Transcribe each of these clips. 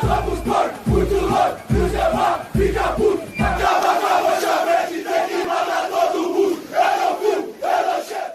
Vamos por muito longe, o Gemar fica puto. Acaba com a lanchonete, tem que matar todo mundo. Eu não fumo, eu não cheiro.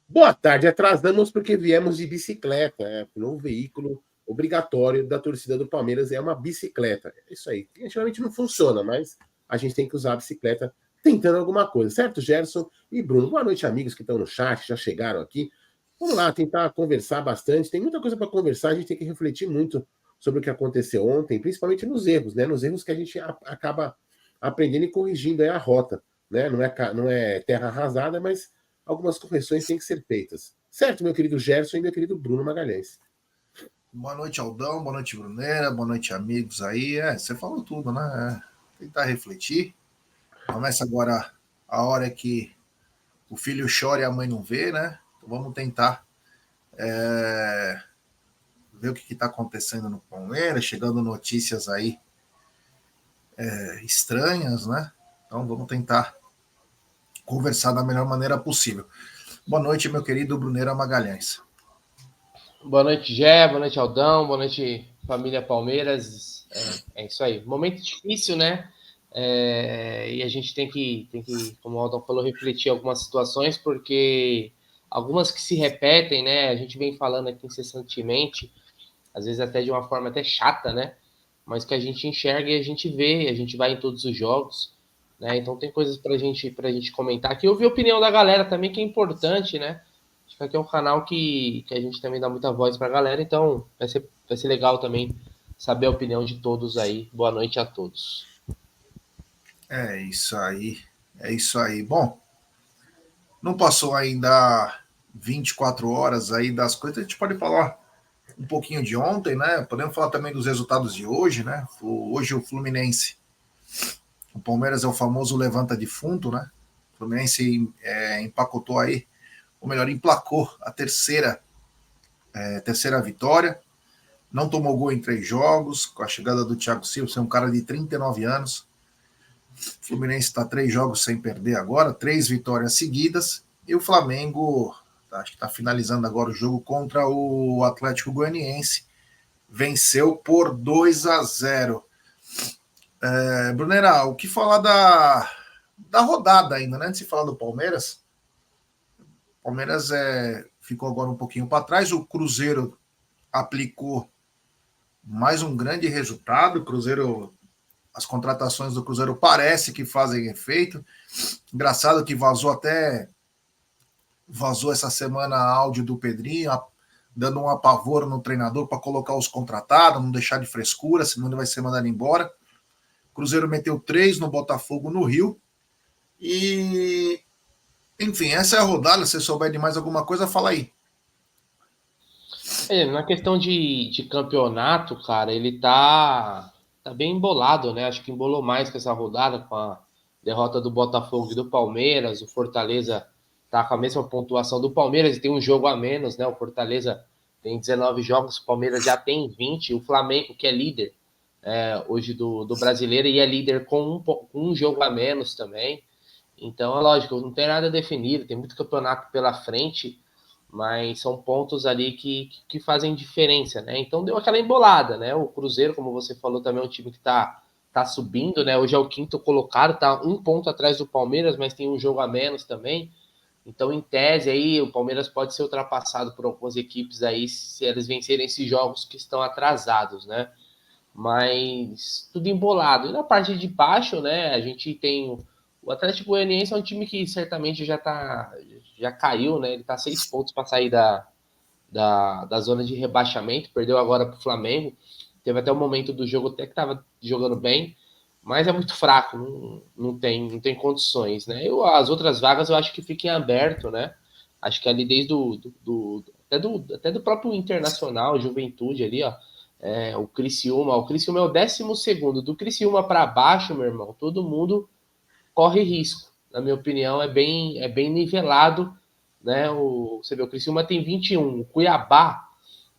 Boa tarde, atrasamos porque viemos de bicicleta. O novo veículo obrigatório da torcida do Palmeiras é uma bicicleta. É isso aí. Geralmente não funciona, mas a gente tem que usar a bicicleta tentando alguma coisa, certo, Gerson e Bruno? Boa noite, amigos que estão no chat, já chegaram aqui. Vamos lá, tentar conversar bastante. Tem muita coisa para conversar, a gente tem que refletir muito sobre o que aconteceu ontem, principalmente nos erros, né? Nos erros que a gente acaba aprendendo e corrigindo aí a rota, né? Não é terra arrasada, mas algumas correções têm que ser feitas. Certo, meu querido Gerson e meu querido Bruno Magalhães? Boa noite, Aldão. Boa noite, Brunera. Boa noite, amigos aí. Você falou tudo, né? Tentar refletir. Começa agora a hora que o filho chora e a mãe não vê, né? Então vamos tentar ver o que está acontecendo no Palmeiras, chegando notícias aí estranhas, né? Então vamos tentar conversar da melhor maneira possível. Boa noite, meu querido Brunera Magalhães. Boa noite, Gé. Boa noite, Aldão. Boa noite, família Palmeiras. É isso aí. Momento difícil, né? E a gente tem que, como o Aldão falou, refletir algumas situações, porque algumas que se repetem, né? A gente vem falando aqui incessantemente, às vezes até de uma forma até chata, né? Mas que a gente enxerga e a gente vê, a gente vai em todos os jogos, né? Então tem coisas pra gente comentar aqui. Eu vi a opinião da galera também, que é importante, né? Acho que aqui é um canal que a gente também dá muita voz pra galera, então vai ser legal também saber a opinião de todos aí. Boa noite a todos. É isso aí. É isso aí. Bom, não passou ainda 24 horas aí das coisas, a gente pode falar um pouquinho de ontem, né? Podemos falar também dos resultados de hoje, né? Hoje o Fluminense, o Palmeiras é o famoso levanta defunto, né? O Fluminense empacotou aí, ou melhor, emplacou a terceira vitória. Não tomou gol em 3 jogos, com a chegada do Thiago Silva, é um cara de 39 anos. O Fluminense está 3 jogos sem perder agora, 3 vitórias seguidas. E o Flamengo, acho que está finalizando agora o jogo contra o Atlético Goianiense. Venceu por 2-0. Brunera, o que falar da rodada ainda, né? Antes de falar do Palmeiras. O Palmeiras ficou agora um pouquinho para trás. O Cruzeiro aplicou mais um grande resultado. O Cruzeiro, as contratações do Cruzeiro parece que fazem efeito. Engraçado que vazou essa semana áudio do Pedrinho, dando um apavoro no treinador para colocar os contratados, não deixar de frescura, senão ele vai ser mandado embora. O Cruzeiro meteu 3 no Botafogo no Rio. E, enfim, essa é a rodada. Se você souber de mais alguma coisa, fala aí. Na questão de campeonato, cara, ele tá bem embolado, né? Acho que embolou mais com essa rodada, com a derrota do Botafogo e do Palmeiras. O Fortaleza tá com a mesma pontuação do Palmeiras e tem um jogo a menos, né? O Fortaleza tem 19 jogos, o Palmeiras já tem 20. O Flamengo, que é líder hoje do Brasileiro, e é líder com um jogo a menos também. Então, é lógico, não tem nada definido, tem muito campeonato pela frente, mas são pontos ali que fazem diferença, né? Então deu aquela embolada, né? O Cruzeiro, como você falou, também é um time que tá subindo, né? Hoje é o 5º colocado, tá 1 ponto atrás do Palmeiras, mas tem um jogo a menos também. Então, em tese, aí o Palmeiras pode ser ultrapassado por algumas equipes aí se eles vencerem esses jogos que estão atrasados, né? Mas tudo embolado. E na parte de baixo, né? A gente tem o Atlético Goianiense, é um time que certamente já caiu, né? Ele tá 6 pontos para sair da zona de rebaixamento, perdeu agora para o Flamengo. Teve até o momento do jogo até que estava jogando bem, mas é muito fraco, não tem condições, né? As outras vagas eu acho que fiquem aberto, né? Acho que ali desde até do próprio Internacional, Juventude ali, ó. O Criciúma é o 12º. Do Criciúma para baixo, meu irmão, todo mundo corre risco. Na minha opinião, é bem nivelado, né? Você vê, o Criciúma tem 21, o Cuiabá,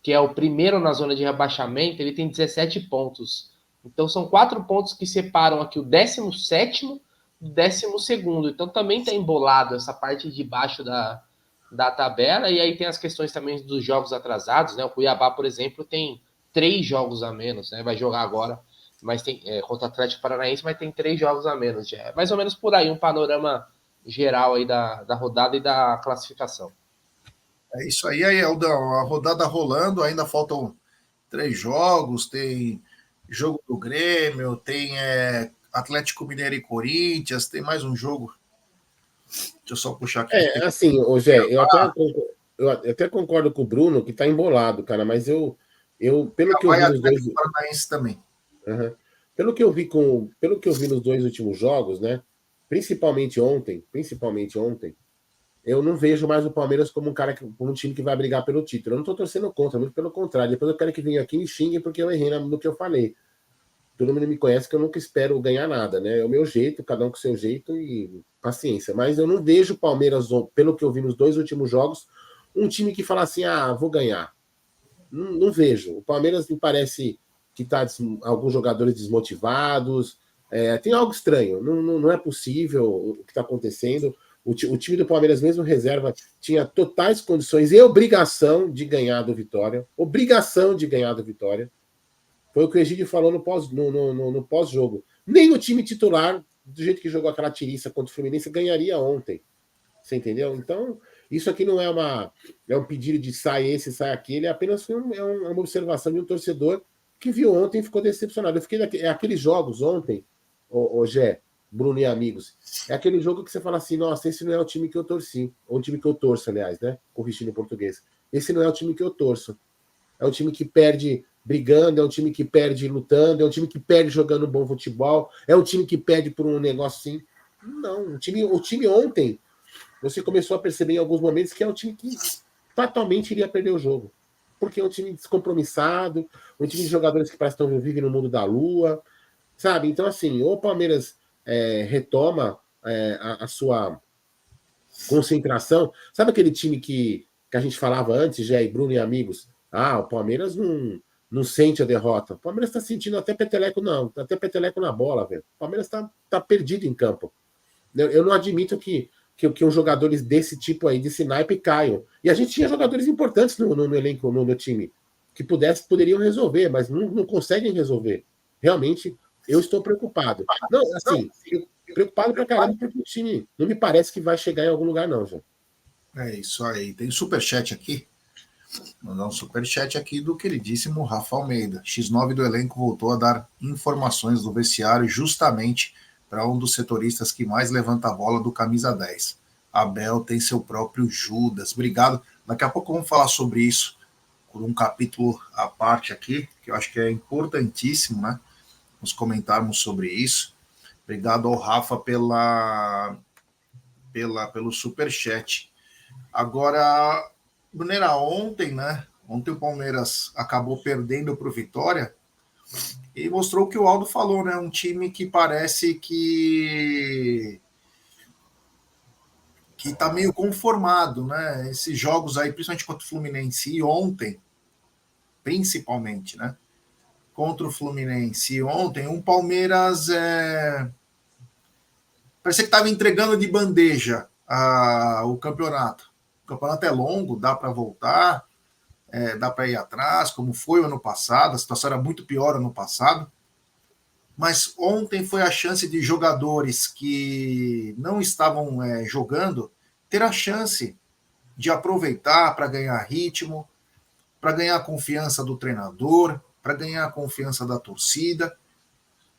que é o primeiro na zona de rebaixamento, ele tem 17 pontos. Então são 4 pontos que separam aqui o 17º do 12º. Então também está embolado essa parte de baixo da tabela, e aí tem as questões também dos jogos atrasados, né? O Cuiabá, por exemplo, tem 3 jogos a menos, né? Vai jogar agora, mas tem contra o Atlético Paranaense, mas tem 3 jogos a menos. Já. É mais ou menos por aí, um panorama geral aí da rodada e da classificação. É isso aí, Aldão. A rodada rolando, ainda faltam 3 jogos, tem jogo do Grêmio, tem Atlético Mineiro e Corinthians, tem mais um jogo. Deixa eu só puxar aqui. Assim, Gé, eu até concordo com o Bruno que tá embolado, cara, mas pelo que eu vi nos dois. Paranaense também. Uhum. Pelo que eu vi nos 2 últimos jogos, né? Principalmente ontem, eu não vejo mais o Palmeiras como como um time que vai brigar pelo título. Eu não tô torcendo contra, muito pelo contrário. Depois eu quero que venha aqui e me xinguem porque eu errei no que eu falei. Todo mundo me conhece que eu nunca espero ganhar nada, né? É o meu jeito, cada um com o seu jeito e paciência. Mas eu não vejo o Palmeiras, pelo que eu vi nos 2 últimos jogos, um time que fala assim, vou ganhar. Não vejo. O Palmeiras me parece que tá alguns jogadores desmotivados. Tem algo estranho. Não é possível o que está acontecendo. O time do Palmeiras, mesmo reserva, tinha totais condições e obrigação de ganhar do Vitória. Obrigação de ganhar do Vitória. Foi o que o Egídio falou no pós-jogo. Nem o time titular, do jeito que jogou aquela tiriça contra o Fluminense, ganharia ontem. Você entendeu? Então, isso aqui não é um pedido de sai esse, sai aquele, é apenas uma observação de um torcedor que viu ontem e ficou decepcionado. Eu fiquei aqueles jogos ontem, Gé, Bruno e amigos, é aquele jogo que você fala assim, nossa, esse não é o time que eu torci, ou o time que eu torço, aliás, né? Corrigindo em português. Esse não é o time que eu torço. É um time que perde brigando, é um time que perde lutando, é um time que perde jogando bom futebol, é um time que perde por um negócio assim. Não, o time ontem, você começou a perceber em alguns momentos que é um time que fatalmente iria perder o jogo. Porque é um time descompromissado, um time de jogadores que parece que vivem no mundo da lua, sabe? Então, assim, ou o Palmeiras retoma a sua concentração. Sabe aquele time que a gente falava antes, Jé e Bruno e amigos? O Palmeiras não sente a derrota. O Palmeiras está sentindo até peteleco, não. Até peteleco na bola, velho. O Palmeiras tá perdido em campo. Eu não admito que uns jogadores desse tipo aí, desse naipe, caiam. E a gente tinha jogadores importantes no elenco, no time, que poderiam resolver, mas não conseguem resolver. Realmente, eu estou preocupado. Não, assim, preocupado pra caramba, porque o time não me parece que vai chegar em algum lugar, não, já. É isso aí. Tem superchat aqui. Mandar um superchat aqui do queridíssimo Rafa Almeida. X9 do elenco voltou a dar informações do vestiário justamente para um dos setoristas que mais levanta a bola do camisa 10. Abel tem seu próprio Judas. Obrigado. Daqui a pouco vamos falar sobre isso por um capítulo à parte aqui, que eu acho que é importantíssimo, né? Nos comentarmos sobre isso. Obrigado ao Rafa pelo superchat. Agora, Brunera, ontem, né? Ontem o Palmeiras acabou perdendo para o Vitória e mostrou o que o Aldo falou, né? Um time que parece que tá meio conformado, né? Esses jogos aí, principalmente contra o Fluminense e ontem, principalmente, né? Contra o Fluminense e ontem, um Palmeiras parecia que estava entregando de bandeja o campeonato. O campeonato é longo, dá para voltar, dá para ir atrás, como foi o ano passado. A situação era muito pior ano passado. Mas ontem foi a chance de jogadores que não estavam jogando ter a chance de aproveitar para ganhar ritmo, para ganhar a confiança do treinador, para ganhar a confiança da torcida.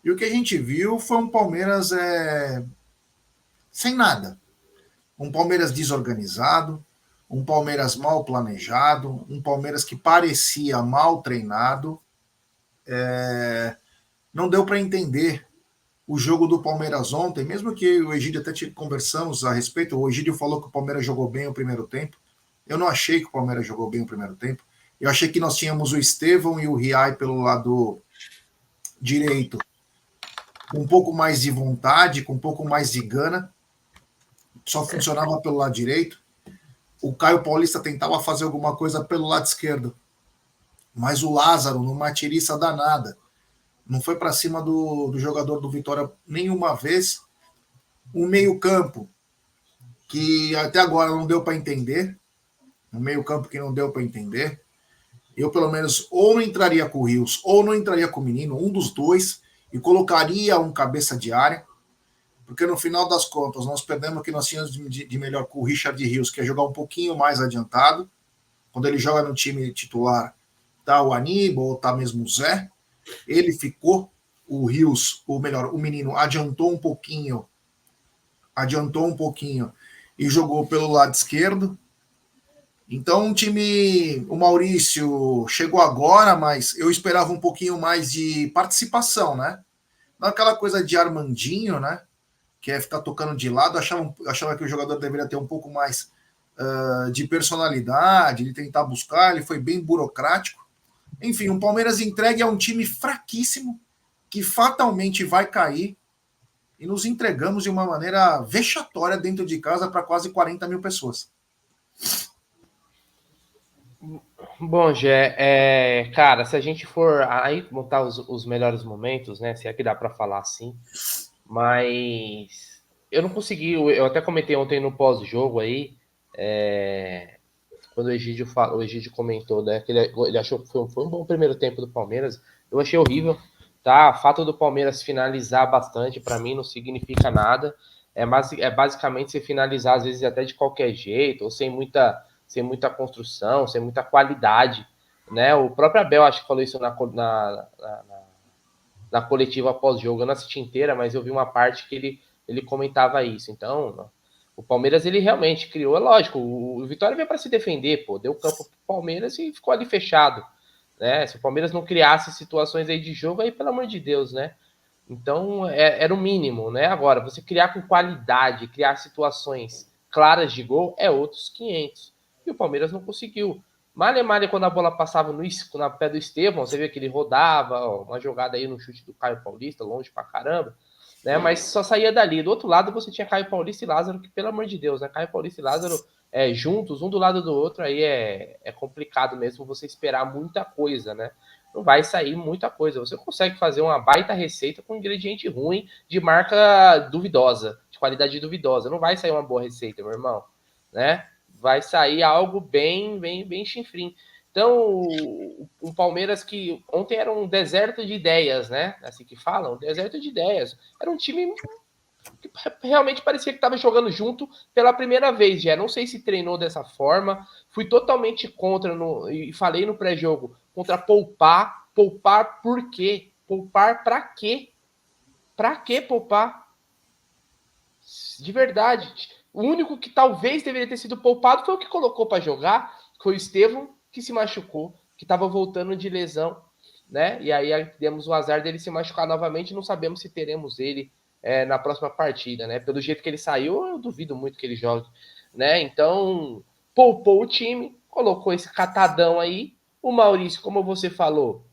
E o que a gente viu foi um Palmeiras sem nada. Um Palmeiras desorganizado, um Palmeiras mal planejado, um Palmeiras que parecia mal treinado. Não deu para entender o jogo do Palmeiras ontem, mesmo que o Egídio até conversamos a respeito. O Egídio falou que o Palmeiras jogou bem o primeiro tempo. Eu não achei que o Palmeiras jogou bem o primeiro tempo. Eu achei que nós tínhamos o Estevão e o Riai pelo lado direito, com um pouco mais de vontade, com um pouco mais de gana. Só funcionava pelo lado direito. O Caio Paulista tentava fazer alguma coisa pelo lado esquerdo. Mas o Lázaro, numa tiriça danada, não foi para cima do jogador do Vitória nenhuma vez. Um meio-campo que até agora não deu para entender. Um meio-campo que não deu para entender. Eu, pelo menos, ou não entraria com o Rios, ou não entraria com o Menino, um dos dois, e colocaria um cabeça de área, porque no final das contas, nós perdemos o que nós tínhamos de melhor com o Richard Rios, que é jogar um pouquinho mais adiantado. Quando ele joga no time titular, tá o Aníbal, ou tá mesmo o Zé. Ele ficou, o Rios, ou melhor, o Menino adiantou um pouquinho e jogou pelo lado esquerdo. Então, o Maurício chegou agora, mas eu esperava um pouquinho mais de participação, né? Não aquela coisa de Armandinho, né? Que é ficar tocando de lado. Achava que o jogador deveria ter um pouco mais de personalidade, de tentar buscar. Ele foi bem burocrático. Enfim, o Palmeiras entregue a um time fraquíssimo, que fatalmente vai cair, e nos entregamos de uma maneira vexatória dentro de casa para quase 40 mil pessoas. Bom, Gé, cara, se a gente for aí montar os melhores momentos, né? Se é que dá para falar assim, mas eu não consegui. Eu até comentei ontem no pós-jogo aí, quando o Egídio comentou, né? Que ele achou que foi um bom primeiro tempo do Palmeiras. Eu achei horrível, tá? O fato do Palmeiras finalizar bastante, para mim, não significa nada. É basicamente você finalizar, às vezes, até de qualquer jeito, ou sem muita construção, sem muita qualidade, né? O próprio Abel, acho que falou isso na coletiva pós-jogo. Eu não assisti inteira, mas eu vi uma parte que ele comentava isso. Então, o Palmeiras, ele realmente criou, é lógico, o Vitória veio para se defender, pô, deu campo pro Palmeiras e ficou ali fechado, né? Se o Palmeiras não criasse situações aí de jogo, aí pelo amor de Deus, né? Então, era o mínimo, né? Agora, você criar com qualidade, criar situações claras de gol, é outros 500. E o Palmeiras não conseguiu. Malha, quando a bola passava na pé do Estevão, você vê que ele rodava, ó, uma jogada aí no chute do Caio Paulista, longe pra caramba, né? Mas só saía dali. Do outro lado, você tinha Caio Paulista e Lázaro, que, pelo amor de Deus, né? Caio Paulista e Lázaro juntos, um do lado do outro, aí é complicado mesmo você esperar muita coisa, né? Não vai sair muita coisa. Você consegue fazer uma baita receita com ingrediente ruim, de marca duvidosa, de qualidade duvidosa. Não vai sair uma boa receita, meu irmão, né? Vai sair algo bem chinfrim. Então, o Palmeiras, que ontem era um deserto de ideias, né? Assim que falam, um deserto de ideias. Era um time que realmente parecia que estava jogando junto pela primeira vez. Já não sei se treinou dessa forma. Fui totalmente contra, e falei no pré-jogo, contra poupar. Poupar por quê? Poupar para quê? Para que poupar? De verdade. O único que talvez deveria ter sido poupado foi o que colocou para jogar, foi o Estevão, que se machucou, que estava voltando de lesão, né? E aí demos o azar dele se machucar novamente. Não sabemos se teremos ele na próxima partida, né? Pelo jeito que ele saiu, eu duvido muito que ele jogue, né? Então, poupou o time, colocou esse catadão aí. O Maurício, como você falou,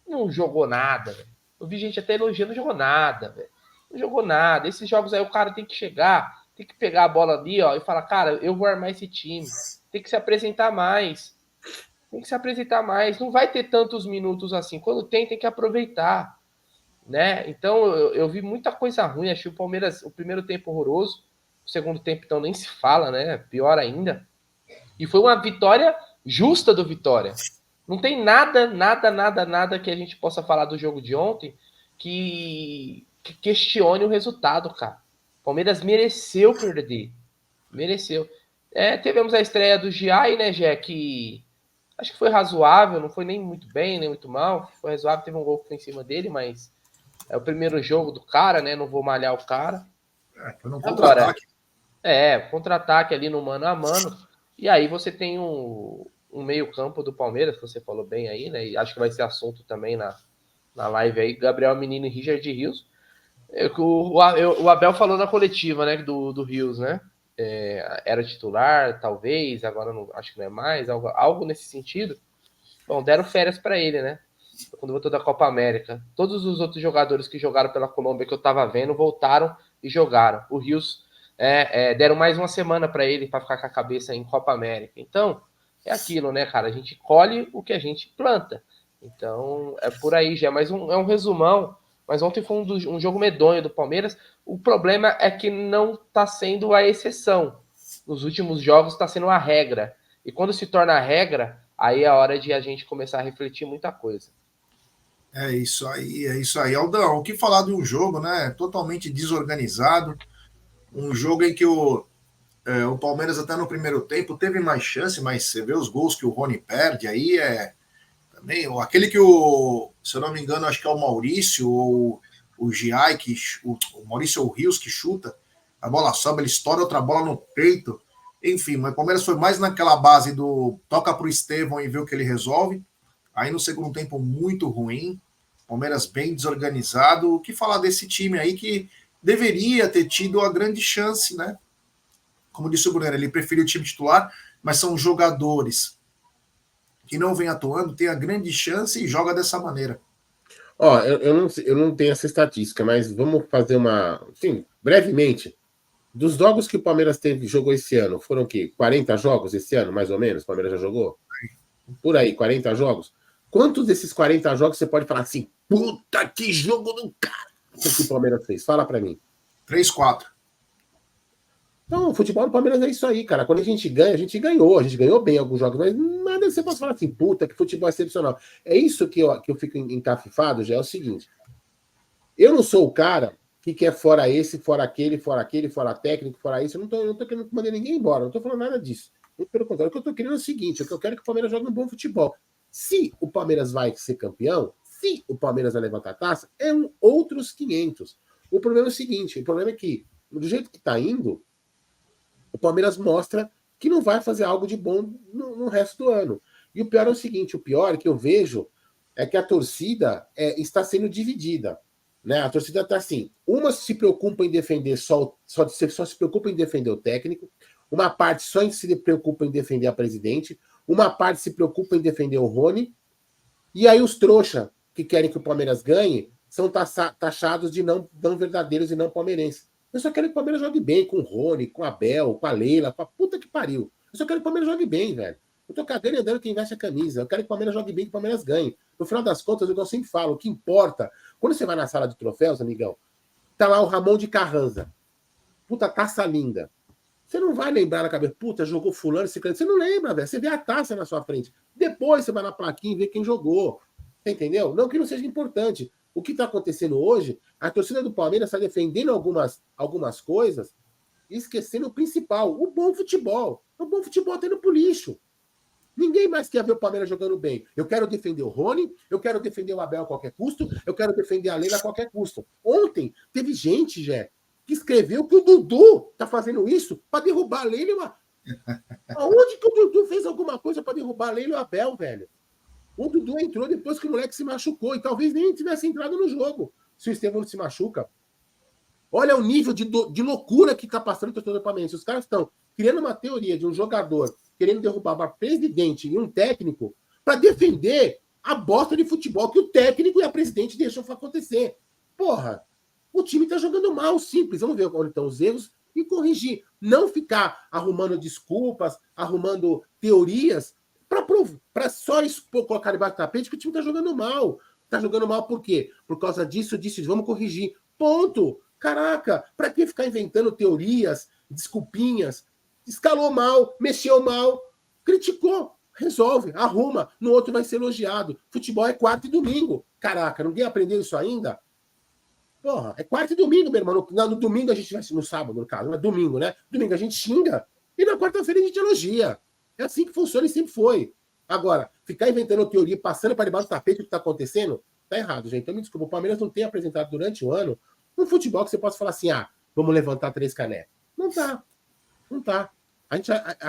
não jogou nada, velho. Eu vi gente até elogiando, não jogou nada, velho. Não jogou nada. Esses jogos aí o cara tem que chegar, tem que pegar a bola ali, ó, e falar, cara, eu vou armar esse time. Tem que se apresentar mais. Tem que se apresentar mais. Não vai ter tantos minutos assim. Quando tem que aproveitar, né? Então eu vi muita coisa ruim. Achei o Palmeiras o primeiro tempo horroroso, o segundo tempo então nem se fala, né? Pior ainda. E foi uma vitória justa do Vitória. Não tem nada que a gente possa falar do jogo de ontem que questione o resultado, cara. O Palmeiras mereceu perder. Mereceu. Tivemos a estreia do Giai, né, Gé? Que acho que foi razoável, não foi nem muito bem, nem muito mal. Foi razoável, teve um gol que foi em cima dele, mas é o primeiro jogo do cara, né? Não vou malhar o cara. Foi no contra-ataque. Contra-ataque ali no mano a mano. E aí você tem um meio-campo do Palmeiras, que você falou bem aí, né? E acho que vai ser assunto também na live aí. Gabriel Menino e Richard Rios. O Abel falou na coletiva, né? Do Rios, né? Era titular, talvez, agora não, acho que não é mais, algo nesse sentido. Bom, deram férias para ele, né? Quando voltou da Copa América. Todos os outros jogadores que jogaram pela Colômbia que eu tava vendo voltaram e jogaram. O Rios deram mais uma semana para ele para ficar com a cabeça em Copa América. Então, é aquilo, né, cara? A gente colhe o que a gente planta. Então, é por aí já. Mas é um resumão. Mas ontem foi um jogo medonho do Palmeiras. O problema é que não está sendo a exceção. Nos últimos jogos está sendo a regra. E quando se torna a regra, aí é hora de a gente começar a refletir muita coisa. É isso aí, é isso aí. Aldão, o que falar de um jogo, né? Totalmente desorganizado. Um jogo em que o Palmeiras, até no primeiro tempo, teve mais chance, mas você vê os gols que o Rony perde aí, também. Aquele que se eu não me engano, acho que é o Maurício ou o Giai, o Maurício ou o Rios que chuta, a bola sobe, ele estoura outra bola no peito. Enfim, mas o Palmeiras foi mais naquela base do toca pro Estevão e vê o que ele resolve. Aí no segundo tempo, muito ruim. Palmeiras bem desorganizado. O que falar desse time aí que deveria ter tido a grande chance, né? Como disse o Brunner, ele prefere o time titular, mas são jogadores que não vem atuando, tem a grande chance e joga dessa maneira. Ó, eu não tenho essa estatística, mas vamos fazer uma. Sim, brevemente. Dos jogos que o Palmeiras jogou esse ano, foram o quê? 40 jogos esse ano, mais ou menos? O Palmeiras já jogou? Por aí, 40 jogos. Quantos desses 40 jogos você pode falar assim, puta que jogo do cara que o Palmeiras fez? Fala pra mim. 3, 4. Não, o futebol do Palmeiras é isso aí, cara. Quando a gente ganha, a gente ganhou bem alguns jogos, mas nada você pode falar assim, puta, que futebol excepcional. É isso que eu fico encafifado, já é o seguinte. Eu não sou o cara que quer fora esse, fora aquele, fora técnico, fora isso. Eu não tô querendo mandar ninguém embora, não tô falando nada disso. Muito pelo contrário, o que eu tô querendo é o seguinte, o que eu quero é que o Palmeiras jogue um bom futebol. Se o Palmeiras vai ser campeão, se o Palmeiras vai levantar a taça, outros 500. O problema é o seguinte, o problema é que, do jeito que tá indo, o Palmeiras mostra que não vai fazer algo de bom no resto do ano. E o pior é o seguinte, o pior que eu vejo é que a torcida está sendo dividida. Né? A torcida está assim, uma se preocupa em defender só se preocupa em defender o técnico, uma parte só se preocupa em defender a presidente, uma parte se preocupa em defender o Rony, e aí os trouxa que querem que o Palmeiras ganhe são taxados de não verdadeiros e não palmeirenses. Eu só quero que o Palmeiras jogue bem com o Rony, com a Abel, com a Leila, com a puta que pariu. Eu só quero que o Palmeiras jogue bem, velho. Eu tô cagando e andando quem veste a camisa. Eu quero que o Palmeiras jogue bem, que o Palmeiras ganhe. No final das contas, eu sempre falo, o que importa, quando você vai na sala de troféus, amigão, tá lá o Ramon de Carranza. Puta taça linda. Você não vai lembrar na cabeça, puta, jogou fulano, ciclano. Você não lembra, velho. Você vê a taça na sua frente. Depois você vai na plaquinha e vê quem jogou. Você entendeu? Não que não seja importante. O que está acontecendo hoje, a torcida do Palmeiras está defendendo algumas coisas e esquecendo o principal, o bom futebol. O bom futebol está indo pro lixo. Ninguém mais quer ver o Palmeiras jogando bem. Eu quero defender o Rony, eu quero defender o Abel a qualquer custo, eu quero defender a Leila a qualquer custo. Ontem teve gente, Jé, que escreveu que o Dudu tá fazendo isso para derrubar a Leila. Aonde que o Dudu fez alguma coisa para derrubar a Leila e o Abel, velho? O Dudu entrou depois que o moleque se machucou e talvez nem tivesse entrado no jogo se o Estevão não se machuca. Olha o nível de loucura que está passando o torcedor do Palmeiras. Os caras estão criando uma teoria de um jogador querendo derrubar uma presidente e um técnico para defender a bosta de futebol que o técnico e a presidente deixam acontecer. Porra, o time está jogando mal, simples. Vamos ver onde estão os erros e corrigir. Não ficar arrumando desculpas, arrumando teorias para só colocar debaixo do tapete que o time tá jogando mal. Tá jogando mal por quê? Por causa disso, vamos corrigir. Ponto. Caraca, para que ficar inventando teorias, desculpinhas? Escalou mal, mexeu mal, criticou, resolve, arruma. No outro vai ser elogiado. Futebol é quarta e domingo. Caraca, ninguém aprendeu isso ainda? Porra, é quarta e domingo, meu irmão. No domingo a gente vai, no sábado, no caso, não é domingo, né? Domingo a gente xinga e na quarta-feira a gente elogia. É assim que funciona e sempre foi. Agora, ficar inventando teoria, passando para debaixo do tapete o que está acontecendo, tá errado, gente. Então me desculpa, o Palmeiras não tem apresentado durante o ano um futebol que você possa falar assim, vamos levantar 3 canecas. Não tá. Não tá. A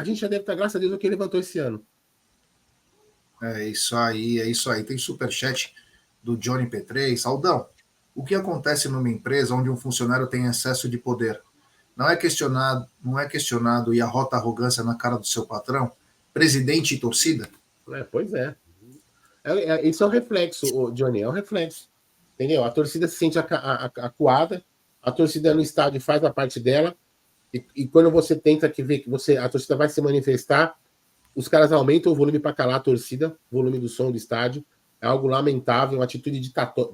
gente já deve estar, graças a Deus, o que levantou esse ano. É isso aí, é isso aí. Tem superchat do Johnny P3. Aldão, o que acontece numa empresa onde um funcionário tem excesso de poder? Não é questionado e arrota a arrogância na cara do seu patrão? Presidente e torcida? Pois é. Isso é um reflexo, Johnny, é um reflexo. Entendeu? A torcida se sente acuada, a torcida no estádio faz a parte dela, e quando você tenta ver que a torcida vai se manifestar, os caras aumentam o volume para calar a torcida, o volume do som do estádio. É algo lamentável, uma atitude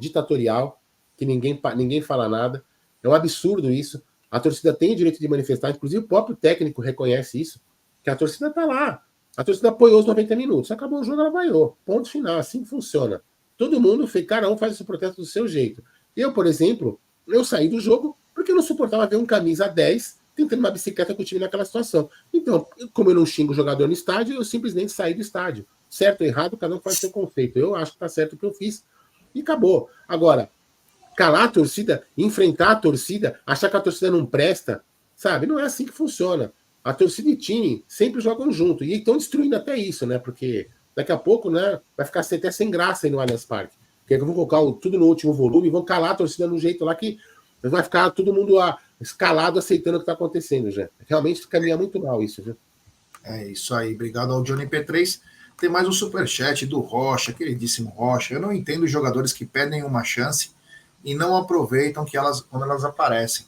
ditatorial, que ninguém fala nada. É um absurdo isso. A torcida tem o direito de manifestar, inclusive o próprio técnico reconhece isso, que a torcida está lá. A torcida apoiou os 90 minutos. Acabou o jogo, ela vaiou. Ponto final. Assim que funciona. Todo mundo fez, cada um faz esse protesto do seu jeito. Eu, por exemplo, eu saí do jogo porque eu não suportava ver um camisa 10 tentando uma bicicleta com o time naquela situação. Então, como eu não xingo o jogador no estádio, eu simplesmente saí do estádio. Certo ou errado, cada um faz seu conceito. Eu acho que tá certo o que eu fiz. E acabou. Agora, calar a torcida, enfrentar a torcida, achar que a torcida não presta, sabe? Não é assim que funciona. A torcida e time sempre jogam junto. E estão destruindo até isso, né? Porque daqui a pouco, né, vai ficar até sem graça aí no Allianz Parque. Porque vão colocar tudo no último volume e vão calar a torcida no jeito lá que vai ficar todo mundo escalado aceitando o que está acontecendo, já. Realmente caminha muito mal isso, viu? É isso aí. Obrigado ao Johnny P3. Tem mais um superchat do Rocha, queridíssimo Rocha. Eu não entendo os jogadores que pedem uma chance e não aproveitam quando elas aparecem.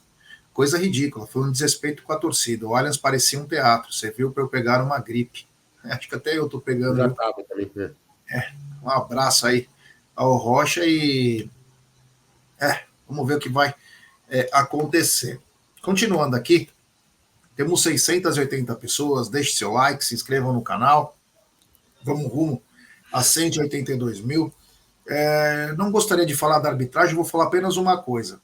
Coisa ridícula, foi um desrespeito com a torcida. O Allianz parecia um teatro, serviu para eu pegar uma gripe. Acho que até eu tô pegando. Já tava também, né? Um abraço aí ao Rocha e vamos ver o que vai acontecer. Continuando aqui, temos 680 pessoas, deixe seu like, se inscrevam no canal, vamos rumo a 182 mil. Não gostaria de falar da arbitragem, vou falar apenas uma coisa.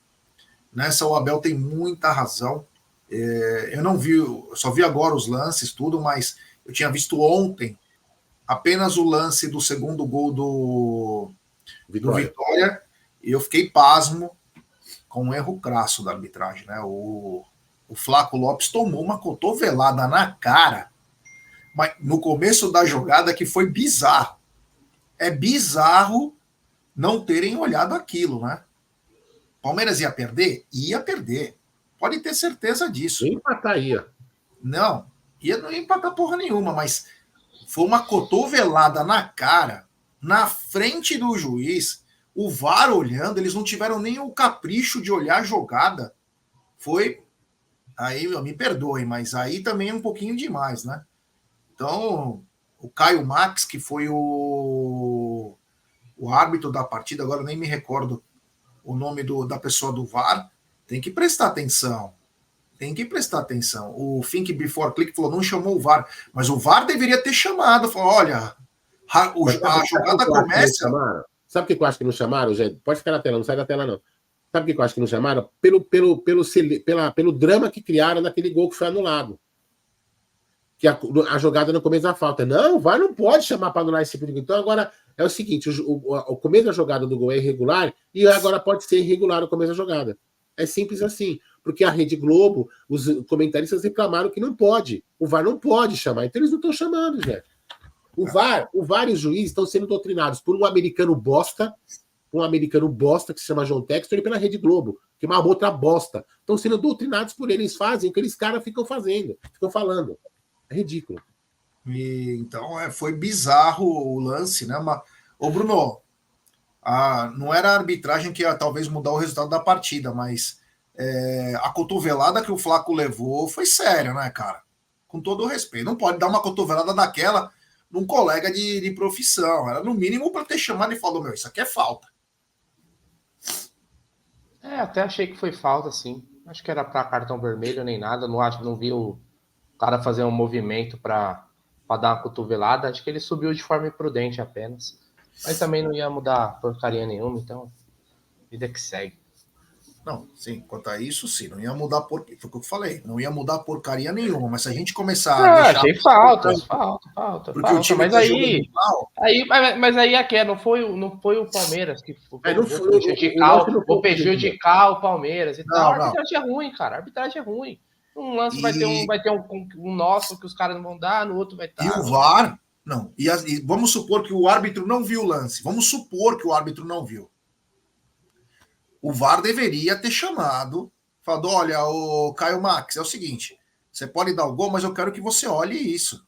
Nessa, o Abel tem muita razão. Eu não vi, eu só vi agora os lances, tudo, mas eu tinha visto ontem apenas o lance do segundo gol do Vitória, e eu fiquei pasmo com um erro crasso da arbitragem, né? O Flaco Lopes tomou uma cotovelada na cara, mas no começo da jogada que foi bizarro. É bizarro não terem olhado aquilo, né? Palmeiras ia perder? Ia perder. Pode ter certeza disso. Empataria. Não ia empatar porra nenhuma, mas foi uma cotovelada na cara, na frente do juiz, o VAR olhando, eles não tiveram nem o capricho de olhar a jogada. Foi, aí me perdoem, mas aí também é um pouquinho demais, né? Então, o Caio Max, que foi o árbitro da partida, agora eu nem me recordo o nome da pessoa do VAR, tem que prestar atenção. Tem que prestar atenção. O Think Before Click falou, não chamou o VAR, mas o VAR deveria ter chamado. Falou, olha, a jogada começa... Sabe o que eu acho que não chamaram, gente? Pode ficar na tela, não sai da tela, não. Sabe o que eu acho que não chamaram? Pelo drama que criaram naquele gol que foi anulado. Que a jogada no começo da falta. Não, o VAR não pode chamar para anular esse tipo de gol. Então, agora é o seguinte: o começo da jogada do gol é irregular e agora pode ser irregular o começo da jogada. É simples assim. Porque a Rede Globo, os comentaristas reclamaram que não pode. O VAR não pode chamar. Então eles não estão chamando, gente. O VAR e os juízes estão sendo doutrinados por um americano bosta que se chama John Textor, e pela Rede Globo, que é uma outra bosta. Estão sendo doutrinados por eles, fazem o que eles caras ficam falando. É ridículo. Então, foi bizarro o lance, né? Ô, Bruno, não era a arbitragem que ia talvez mudar o resultado da partida, mas a cotovelada que o Flaco levou foi séria, né, cara? Com todo o respeito. Não pode dar uma cotovelada daquela num colega de profissão. Era no mínimo para ter chamado e falado, isso aqui é falta. Até achei que foi falta, sim. Acho que era para cartão vermelho nem nada. Não vi o cara fazer um movimento para dar uma cotovelada. Acho que ele subiu de forma imprudente apenas. Mas também não ia mudar porcaria nenhuma, então vida que segue. Não, sim, quanto a isso, sim, não ia mudar foi o que eu falei, não ia mudar porcaria nenhuma, mas se a gente começar a deixar... Achei falta. Porque o time mas tá aí, mal. Mas aí não foi o Palmeiras que vou prejudicar o Palmeiras e tal. A arbitragem é ruim, cara. A arbitragem é ruim. Um lance vai ter um nosso que os caras não vão dar, no outro vai estar. E o VAR, não. E vamos supor que o árbitro não viu o lance. Vamos supor que o árbitro não viu. O VAR deveria ter chamado, falado, olha, o Caio Max, é o seguinte, você pode dar o gol, mas eu quero que você olhe isso.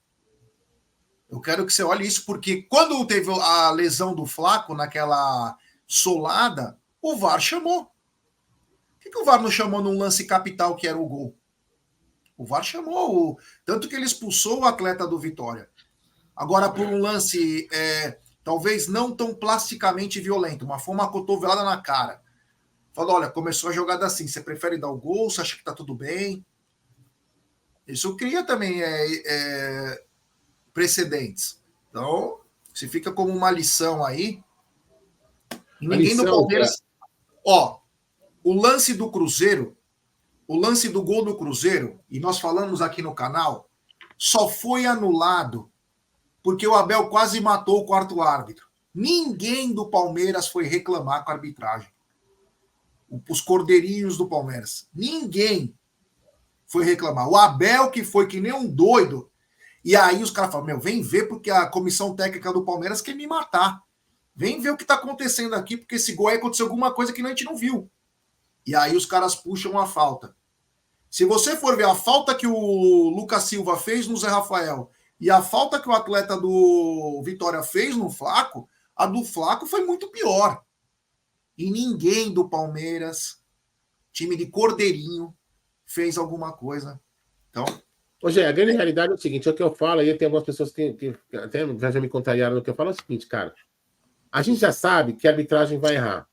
Eu quero que você olhe isso, porque quando teve a lesão do Flaco naquela solada, o VAR chamou. Por que o VAR não chamou num lance capital que era o gol? O VAR chamou, tanto que ele expulsou o atleta do Vitória. Agora, por um lance talvez não tão plasticamente violento, mas foi uma cotovelada na cara. Falou, olha, começou a jogada assim, você prefere dar o gol, você acha que tá tudo bem? Isso cria também precedentes. Então, se fica como uma lição aí. E A ninguém do lição, Palmeiras. Ó, o lance do Cruzeiro, o lance do gol do Cruzeiro, e nós falamos aqui no canal, só foi anulado porque o Abel quase matou o quarto árbitro. Ninguém do Palmeiras foi reclamar com a arbitragem. Os cordeirinhos do Palmeiras. Ninguém foi reclamar. O Abel que foi que nem um doido. E aí os caras falam, vem ver porque a comissão técnica do Palmeiras quer me matar. Vem ver o que está acontecendo aqui, porque esse gol aí aconteceu alguma coisa que a gente não viu. E aí os caras puxam a falta. Se você for ver a falta que o Lucas Silva fez no Zé Rafael e a falta que o atleta do Vitória fez no Flaco, a do Flaco foi muito pior. E ninguém do Palmeiras, time de cordeirinho, fez alguma coisa. Então... Hoje, a grande realidade é o seguinte, é o que eu falo, e tem algumas pessoas que até já me contrariaram no que eu falo, é o seguinte, cara, a gente já sabe que a arbitragem vai errar.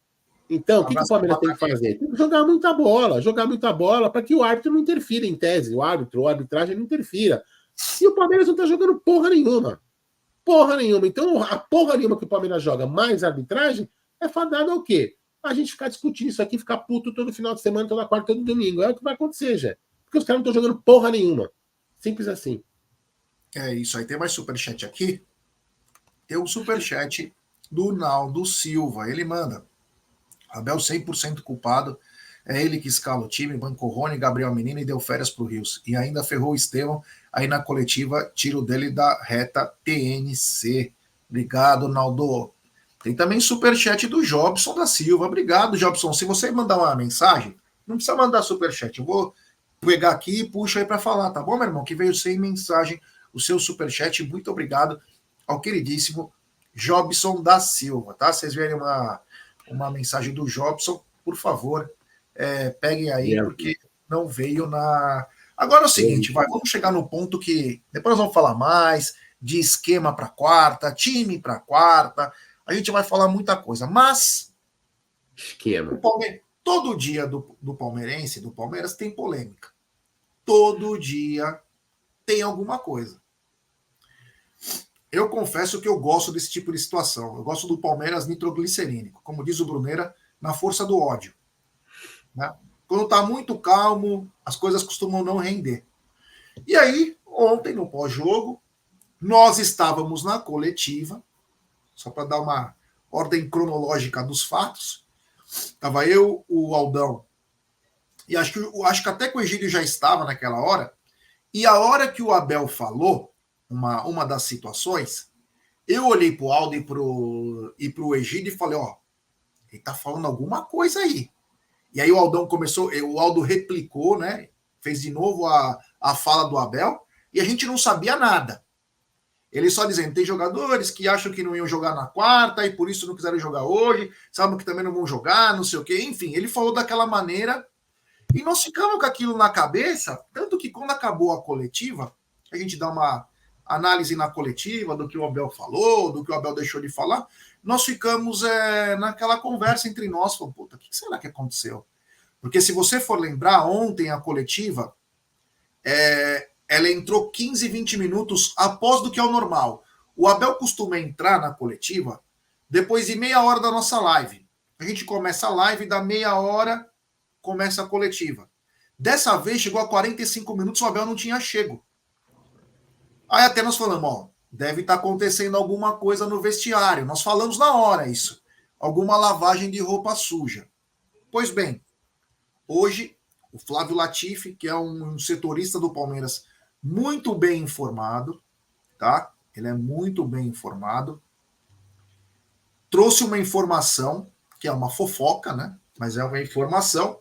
Então, o que o Palmeiras tem que fazer? Tem que jogar muita bola para que o árbitro não interfira, em tese, o árbitro ou a arbitragem não interfira. E o Palmeiras não tá jogando porra nenhuma. Porra nenhuma. Então, a porra nenhuma que o Palmeiras joga mais arbitragem é fadada ao quê? A gente ficar discutindo isso aqui, ficar puto todo final de semana, toda quarta, todo domingo. É o que vai acontecer, já. Porque os caras não estão jogando porra nenhuma. Simples assim. É isso aí. Tem mais superchat aqui? Tem um superchat do Naldo Silva. Ele manda. Abel 100% culpado. É ele que escala o time, bancou Rony, Gabriel Menino e deu férias pro Rios. E ainda ferrou o Estevão. Aí na coletiva, tiro dele da reta TNC. Obrigado, Naldo. Tem também superchat do Jobson da Silva. Obrigado, Jobson. Se você mandar uma mensagem, não precisa mandar superchat. Eu vou pegar aqui e puxo aí para falar, tá bom, meu irmão? Que veio sem mensagem o seu superchat. Muito obrigado ao queridíssimo Jobson da Silva, tá? Vocês verem uma mensagem do Jobson, por favor, peguem aí, porque não veio na... Agora é o seguinte, vamos chegar no ponto que depois nós vamos falar mais de esquema para quarta, time para quarta, a gente vai falar muita coisa, mas esquema. Todo dia do palmeirense, do Palmeiras, tem polêmica. Todo dia tem alguma coisa. Eu confesso que eu gosto desse tipo de situação. Eu gosto do Palmeiras nitroglicerínico, como diz o Brunera, na força do ódio. Né? Quando está muito calmo, as coisas costumam não render. E aí, ontem, no pós-jogo, nós estávamos na coletiva, só para dar uma ordem cronológica dos fatos. Estava eu, o Aldão, e acho que até que o Egídio já estava naquela hora, e a hora que o Abel falou, uma das situações, eu olhei para o Aldo e para o Egídio e falei, ele está falando alguma coisa aí. E aí o Aldão começou, o Aldo replicou, né? Fez de novo a fala do Abel, e a gente não sabia nada. Ele só dizendo, tem jogadores que acham que não iam jogar na quarta, e por isso não quiseram jogar hoje, sabem que também não vão jogar, não sei o quê. Enfim, ele falou daquela maneira, e nós ficamos com aquilo na cabeça, tanto que quando acabou a coletiva, a gente dá uma análise na coletiva do que o Abel falou, do que o Abel deixou de falar, nós ficamos naquela conversa entre nós, falando, puta, o que será que aconteceu? Porque se você for lembrar, ontem a coletiva, ela entrou 15, 20 minutos após do que é o normal. O Abel costuma entrar na coletiva depois de meia hora da nossa live. A gente começa a live, dá meia hora, começa a coletiva. Dessa vez, chegou a 45 minutos, o Abel não tinha chego. Aí até nós falamos, deve estar acontecendo alguma coisa no vestiário. Nós falamos na hora isso. Alguma lavagem de roupa suja. Pois bem, hoje, o Flávio Latifi, que é um setorista do Palmeiras muito bem informado, tá? Ele é muito bem informado. Trouxe uma informação, que é uma fofoca, né? Mas é uma informação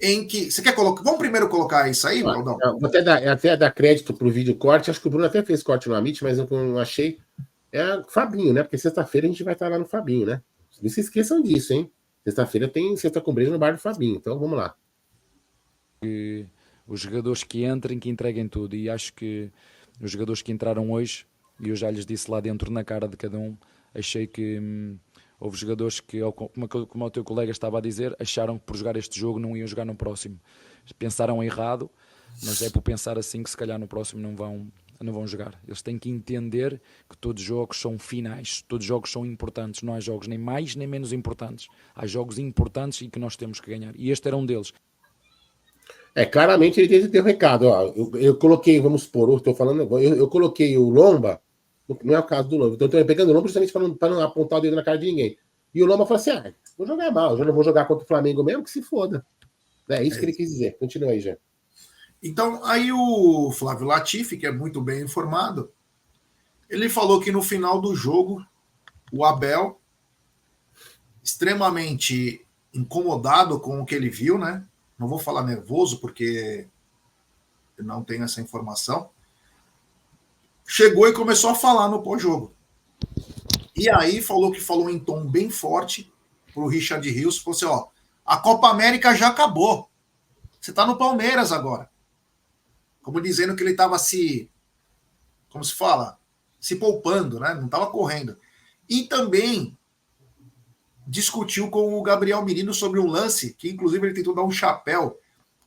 em que... Você quer colocar... Vamos primeiro colocar isso aí, Aldão? Vou até dar crédito para o vídeo corte. Acho que o Bruno até fez corte no Amit, mas eu não achei. É Fabinho, né? Porque sexta-feira a gente vai estar lá no Fabinho, né? Não se esqueçam disso, hein? Sexta-feira tem Sexta com Breja no bar do Fabinho. Então vamos lá. Os jogadores que entrem, que entreguem tudo. E acho que os jogadores que entraram hoje, e eu já lhes disse lá dentro na cara de cada um, achei que houve jogadores que, como o teu colega estava a dizer, acharam que por jogar este jogo não iam jogar no próximo. Pensaram errado, mas é por pensar assim que se calhar no próximo não vão jogar. Eles têm que entender que todos os jogos são finais, todos os jogos são importantes, não há jogos nem mais nem menos importantes. Há jogos importantes e que nós temos que ganhar. E este era um deles. Claramente ele tem que ter um recado. Ó, eu coloquei, vamos supor, eu coloquei o Lomba, não é o caso do Lomba, então eu tô pegando o Lomba justamente para não apontar o dedo na cara de ninguém. E o Lomba falou assim: vou jogar mal, eu já não vou jogar contra o Flamengo mesmo, que se foda. É isso que ele quis dizer. Continua aí, já. Então, aí o Flávio Latifi, que é muito bem informado, ele falou que no final do jogo, o Abel, extremamente incomodado com o que ele viu, né? Não vou falar nervoso, porque eu não tenho essa informação. Chegou e começou a falar no pós-jogo. E aí falou em tom bem forte pro Richard Rios, falou assim, ó, a Copa América já acabou. Você tá no Palmeiras agora. Como dizendo que ele estava como se fala? Se poupando, né? Não estava correndo. E também discutiu com o Gabriel Menino sobre um lance, que inclusive ele tentou dar um chapéu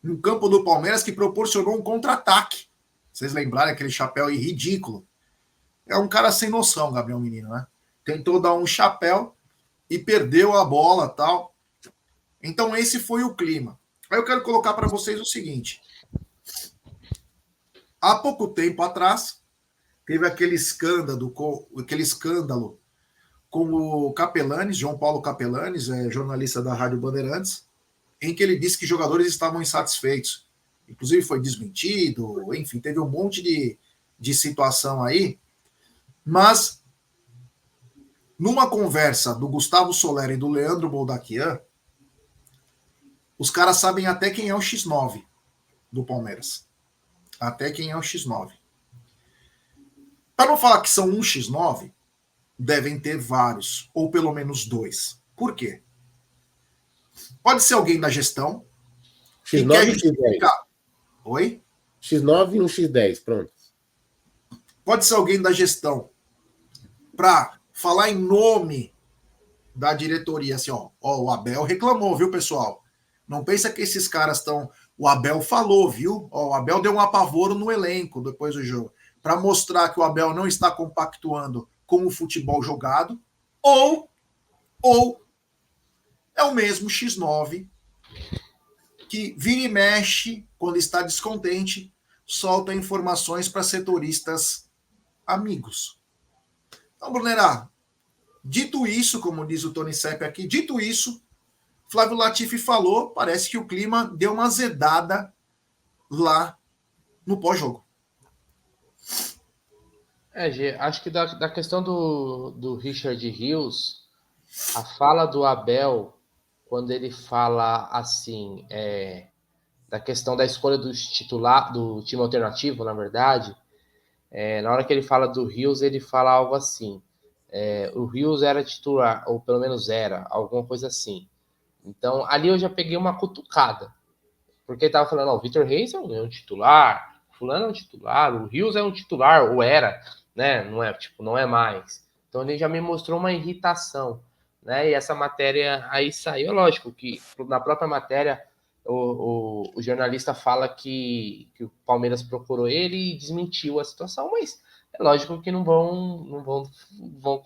no campo do Palmeiras, que proporcionou um contra-ataque. Vocês lembrarem aquele chapéu aí ridículo? É um cara sem noção, Gabriel Menino, né? Tentou dar um chapéu e perdeu a bola, tal. Então esse foi o clima. Aí eu quero colocar para vocês o seguinte. Há pouco tempo atrás, teve aquele escândalo com o Capelanes, João Paulo Capelanes, jornalista da Rádio Bandeirantes, em que ele disse que jogadores estavam insatisfeitos. Inclusive foi desmentido, enfim, teve um monte de situação aí. Mas, numa conversa do Gustavo Soler e do Leandro Boldaquian, os caras sabem até quem é o X9 do Palmeiras. Até quem é o X9. Para não falar que são um X9, devem ter vários, ou pelo menos 2. Por quê? Pode ser alguém da gestão que X9 quer e X10. justificar. Oi? X9 e um X10, pronto. Pode ser alguém da gestão para falar em nome da diretoria, assim, ó, o Abel reclamou, viu, pessoal? Não pensa que esses caras estão... O Abel falou, viu? Ó, o Abel deu um apavoro no elenco depois do jogo, para mostrar que o Abel não está compactuando com o futebol jogado, ou é o mesmo X9 que vira e mexe, quando está descontente, solta informações para setoristas amigos. Então, Brunerá, dito isso, como diz o Tony Sepp aqui, dito isso, Flávio Latifi falou, parece que o clima deu uma azedada lá no pós-jogo. Gê, acho que da questão do Richard Rios, a fala do Abel, quando ele fala assim, da questão da escolha do time alternativo, na verdade, na hora que ele fala do Rios, ele fala algo assim, o Rios era titular, ou pelo menos era, alguma coisa assim. Então, ali eu já peguei uma cutucada, porque ele tava falando, o Vitor Reis é um titular, o fulano é um titular, o Rios é um titular, ou era, né? Não é mais. Então ele já me mostrou uma irritação, né? E essa matéria aí saiu, lógico que na própria matéria o jornalista fala que o Palmeiras procurou ele e desmentiu a situação, mas é lógico que não vão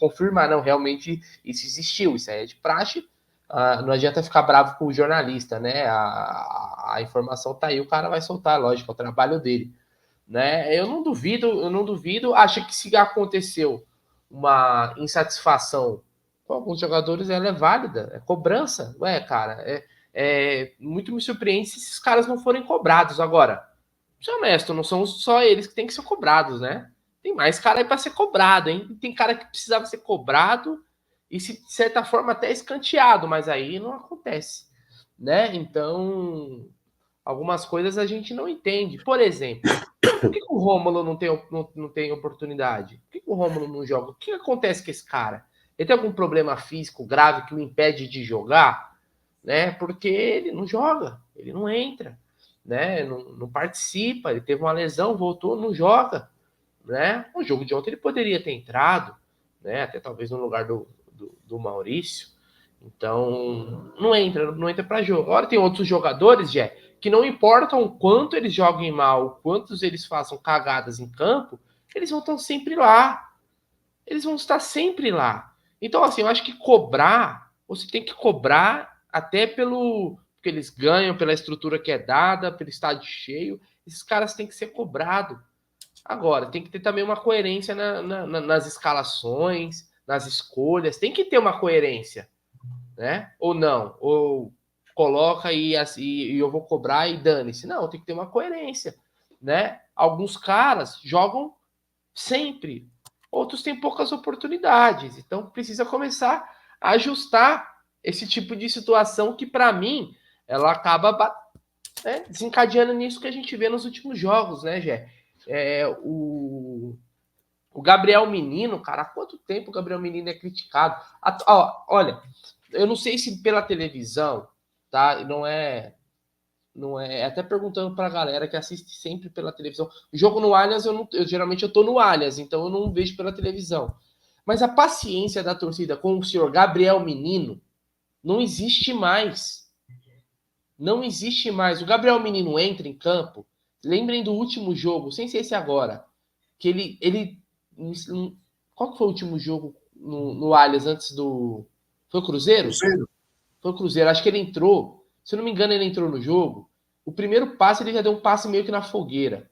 confirmar, não, realmente isso existiu, isso aí é de praxe. Não adianta ficar bravo com o jornalista, né? A informação tá aí, o cara vai soltar, lógico, é o trabalho dele, né? Eu não duvido. Acho que se aconteceu uma insatisfação com alguns jogadores, ela é válida, é cobrança, cara. Muito me surpreende se esses caras não forem cobrados. Agora, ser honesto, não são só eles que têm que ser cobrados, né? Tem mais cara aí para ser cobrado, hein? Tem cara que precisava ser cobrado e, de certa forma, até escanteado, mas aí não acontece, né? Então, algumas coisas a gente não entende. Por exemplo, por que o Rômulo não tem oportunidade? Por que o Rômulo não joga? O que acontece com esse cara? Ele tem algum problema físico grave que o impede de jogar? Né? Porque ele não joga, ele não entra, né? Não participa, ele teve uma lesão, voltou, não joga, né? No jogo de ontem ele poderia ter entrado, né? Até talvez no lugar do Maurício. Então, não entra para jogo. Agora tem outros jogadores, que não importam o quanto eles joguem mal, quantos eles façam cagadas em campo, eles vão estar sempre lá. Eles vão estar sempre lá. Então, assim, eu acho que cobrar, você tem que cobrar até porque eles ganham, pela estrutura que é dada, pelo estádio cheio. Esses caras têm que ser cobrados. Agora, tem que ter também uma coerência nas escalações, nas escolhas. Tem que ter uma coerência, né? Ou não. Ou coloca e eu vou cobrar e dane-se. Não, tem que ter uma coerência, né? Alguns caras jogam sempre, outros têm poucas oportunidades. Então, precisa começar a ajustar esse tipo de situação que, para mim, ela acaba desencadeando nisso que a gente vê nos últimos jogos, né, Gé? O Gabriel Menino, cara, há quanto tempo o Gabriel Menino é criticado? Olha, eu não sei se pela televisão, tá? Não é até perguntando pra galera que assiste sempre pela televisão. O jogo no Allianz, geralmente eu tô no Allianz, então eu não vejo pela televisão. Mas a paciência da torcida com o senhor Gabriel Menino não existe mais. Não existe mais. O Gabriel Menino entra em campo. Lembrem do último jogo, sem ser esse agora, que ele qual que foi o último jogo no Allianz antes do... Foi o Cruzeiro? Foi o Cruzeiro. Acho que ele entrou. Se eu não me engano, ele entrou no jogo. O primeiro passe, ele já deu um passe meio que na fogueira.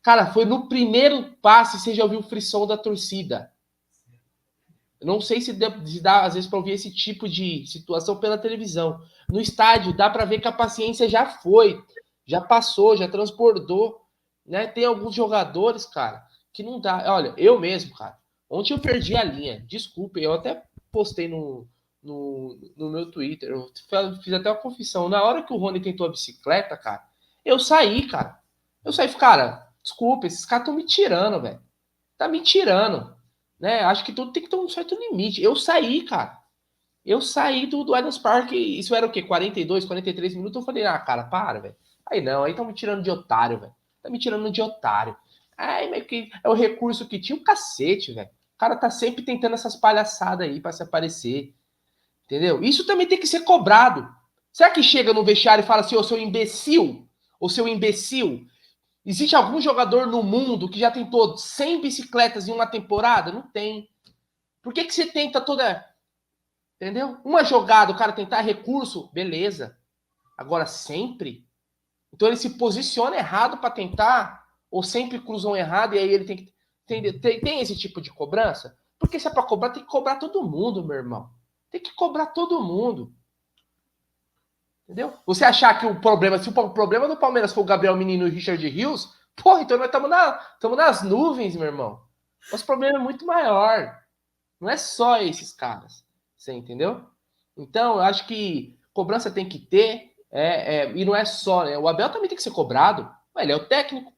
Cara, foi no primeiro passe, você já ouviu o frisson da torcida. Eu não sei se dá, às vezes, para ouvir esse tipo de situação pela televisão. No estádio, dá para ver que a paciência já foi, já passou, já transbordou. Né? Tem alguns jogadores, cara, que não dá. Olha, eu mesmo, cara, ontem eu perdi a linha. Desculpa, eu até postei no meu Twitter, eu fiz até uma confissão. Na hora que o Rony tentou a bicicleta, cara, eu saí, cara. Cara, desculpa, esses caras estão me tirando, velho. Tá me tirando. Né? Acho que tudo tem que ter um certo limite. Eu saí, cara. Eu saí do Allianz Parque, isso era o quê? 42, 43 minutos. Eu falei, cara, para, velho. Aí não, aí estão me tirando de otário, velho. Tá me tirando de otário. Ai, mas que é o recurso que tinha o cacete, velho. O cara tá sempre tentando essas palhaçadas aí pra se aparecer. Entendeu? Isso também tem que ser cobrado. Será que chega no vestiário e fala assim, ô seu imbecil? Ô seu imbecil? Existe algum jogador no mundo que já tentou 100 bicicletas em uma temporada? Não tem. Por que você tenta toda... Entendeu? Uma jogada, o cara tentar recurso, beleza. Agora, sempre? Então ele se posiciona errado para tentar, ou sempre cruzam errado, e aí ele tem que... Tem esse tipo de cobrança? Porque se é para cobrar, tem que cobrar todo mundo, meu irmão. Tem que cobrar todo mundo. Entendeu? Você achar que o problema, se o problema do Palmeiras for o Gabriel Menino e o Richard Rios, porra, então nós estamos nas nuvens, meu irmão. Nosso problema é muito maior. Não é só esses caras. Você entendeu? Então, eu acho que cobrança tem que ter, e não é só, né? O Abel também tem que ser cobrado. Ele é o técnico.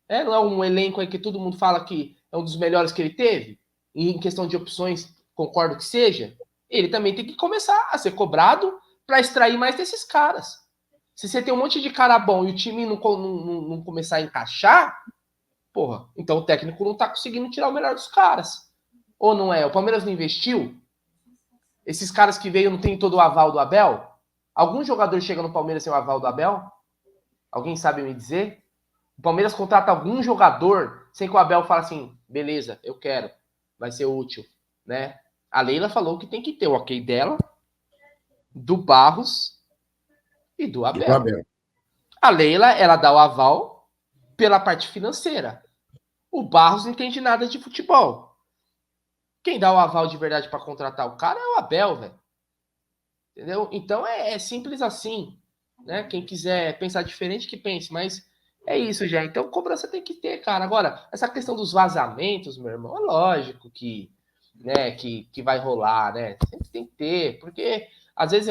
Não é um elenco aí que todo mundo fala que é um dos melhores que ele teve. E em questão de opções, concordo que seja. Ele também tem que começar a ser cobrado para extrair mais desses caras. Se você tem um monte de cara bom e o time não começar a encaixar, porra, então o técnico não tá conseguindo tirar o melhor dos caras. Ou não é? O Palmeiras não investiu? Esses caras que veio não tem todo o aval do Abel? Algum jogador chega no Palmeiras sem o aval do Abel? Alguém sabe me dizer? O Palmeiras contrata algum jogador sem que o Abel fale assim, beleza, eu quero, vai ser útil, né? A Leila falou que tem que ter o ok dela, do Barros e do Abel. A Leila, ela dá o aval pela parte financeira. O Barros não entende nada de futebol. Quem dá o aval de verdade para contratar o cara é o Abel, velho. Entendeu? Então é simples assim. Né? Quem quiser pensar diferente, que pense. Mas é isso, já. Então cobrança tem que ter, cara. Agora, essa questão dos vazamentos, meu irmão, é lógico que, né, que vai rolar, né? Sempre tem que ter. Porque às vezes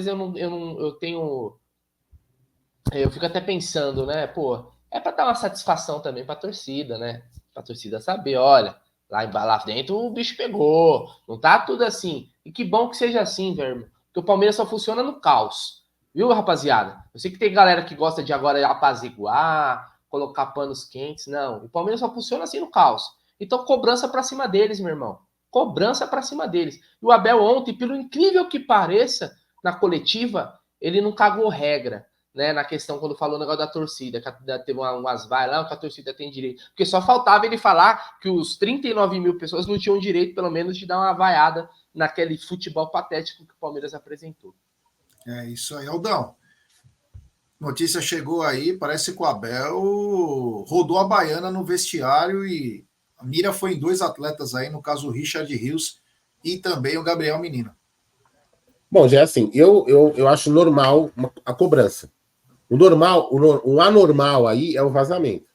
eu tenho... Eu fico até pensando, né? Pô, é para dar uma satisfação também para a torcida, né? Para a torcida saber, olha, lá dentro o bicho pegou. Não tá tudo assim. E que bom que seja assim, velho. Porque o Palmeiras só funciona no caos. Viu, rapaziada? Eu sei que tem galera que gosta de agora apaziguar, colocar panos quentes. Não, o Palmeiras só funciona assim no caos. Então, cobrança pra cima deles, meu irmão. Cobrança pra cima deles. E o Abel ontem, pelo incrível que pareça, na coletiva, ele não cagou regra. né, na questão quando falou o negócio da torcida, que teve umas vai lá, que a torcida tem direito. Porque só faltava ele falar que os 39 mil pessoas não tinham direito, pelo menos, de dar uma vaiada naquele futebol patético que o Palmeiras apresentou. É isso aí, Aldão. Notícia chegou aí, parece que o Abel rodou a baiana no vestiário e a mira foi em 2 atletas aí, no caso o Richard Rios e também o Gabriel Menino. Bom, já é assim, eu acho normal a cobrança. O anormal aí é o vazamento.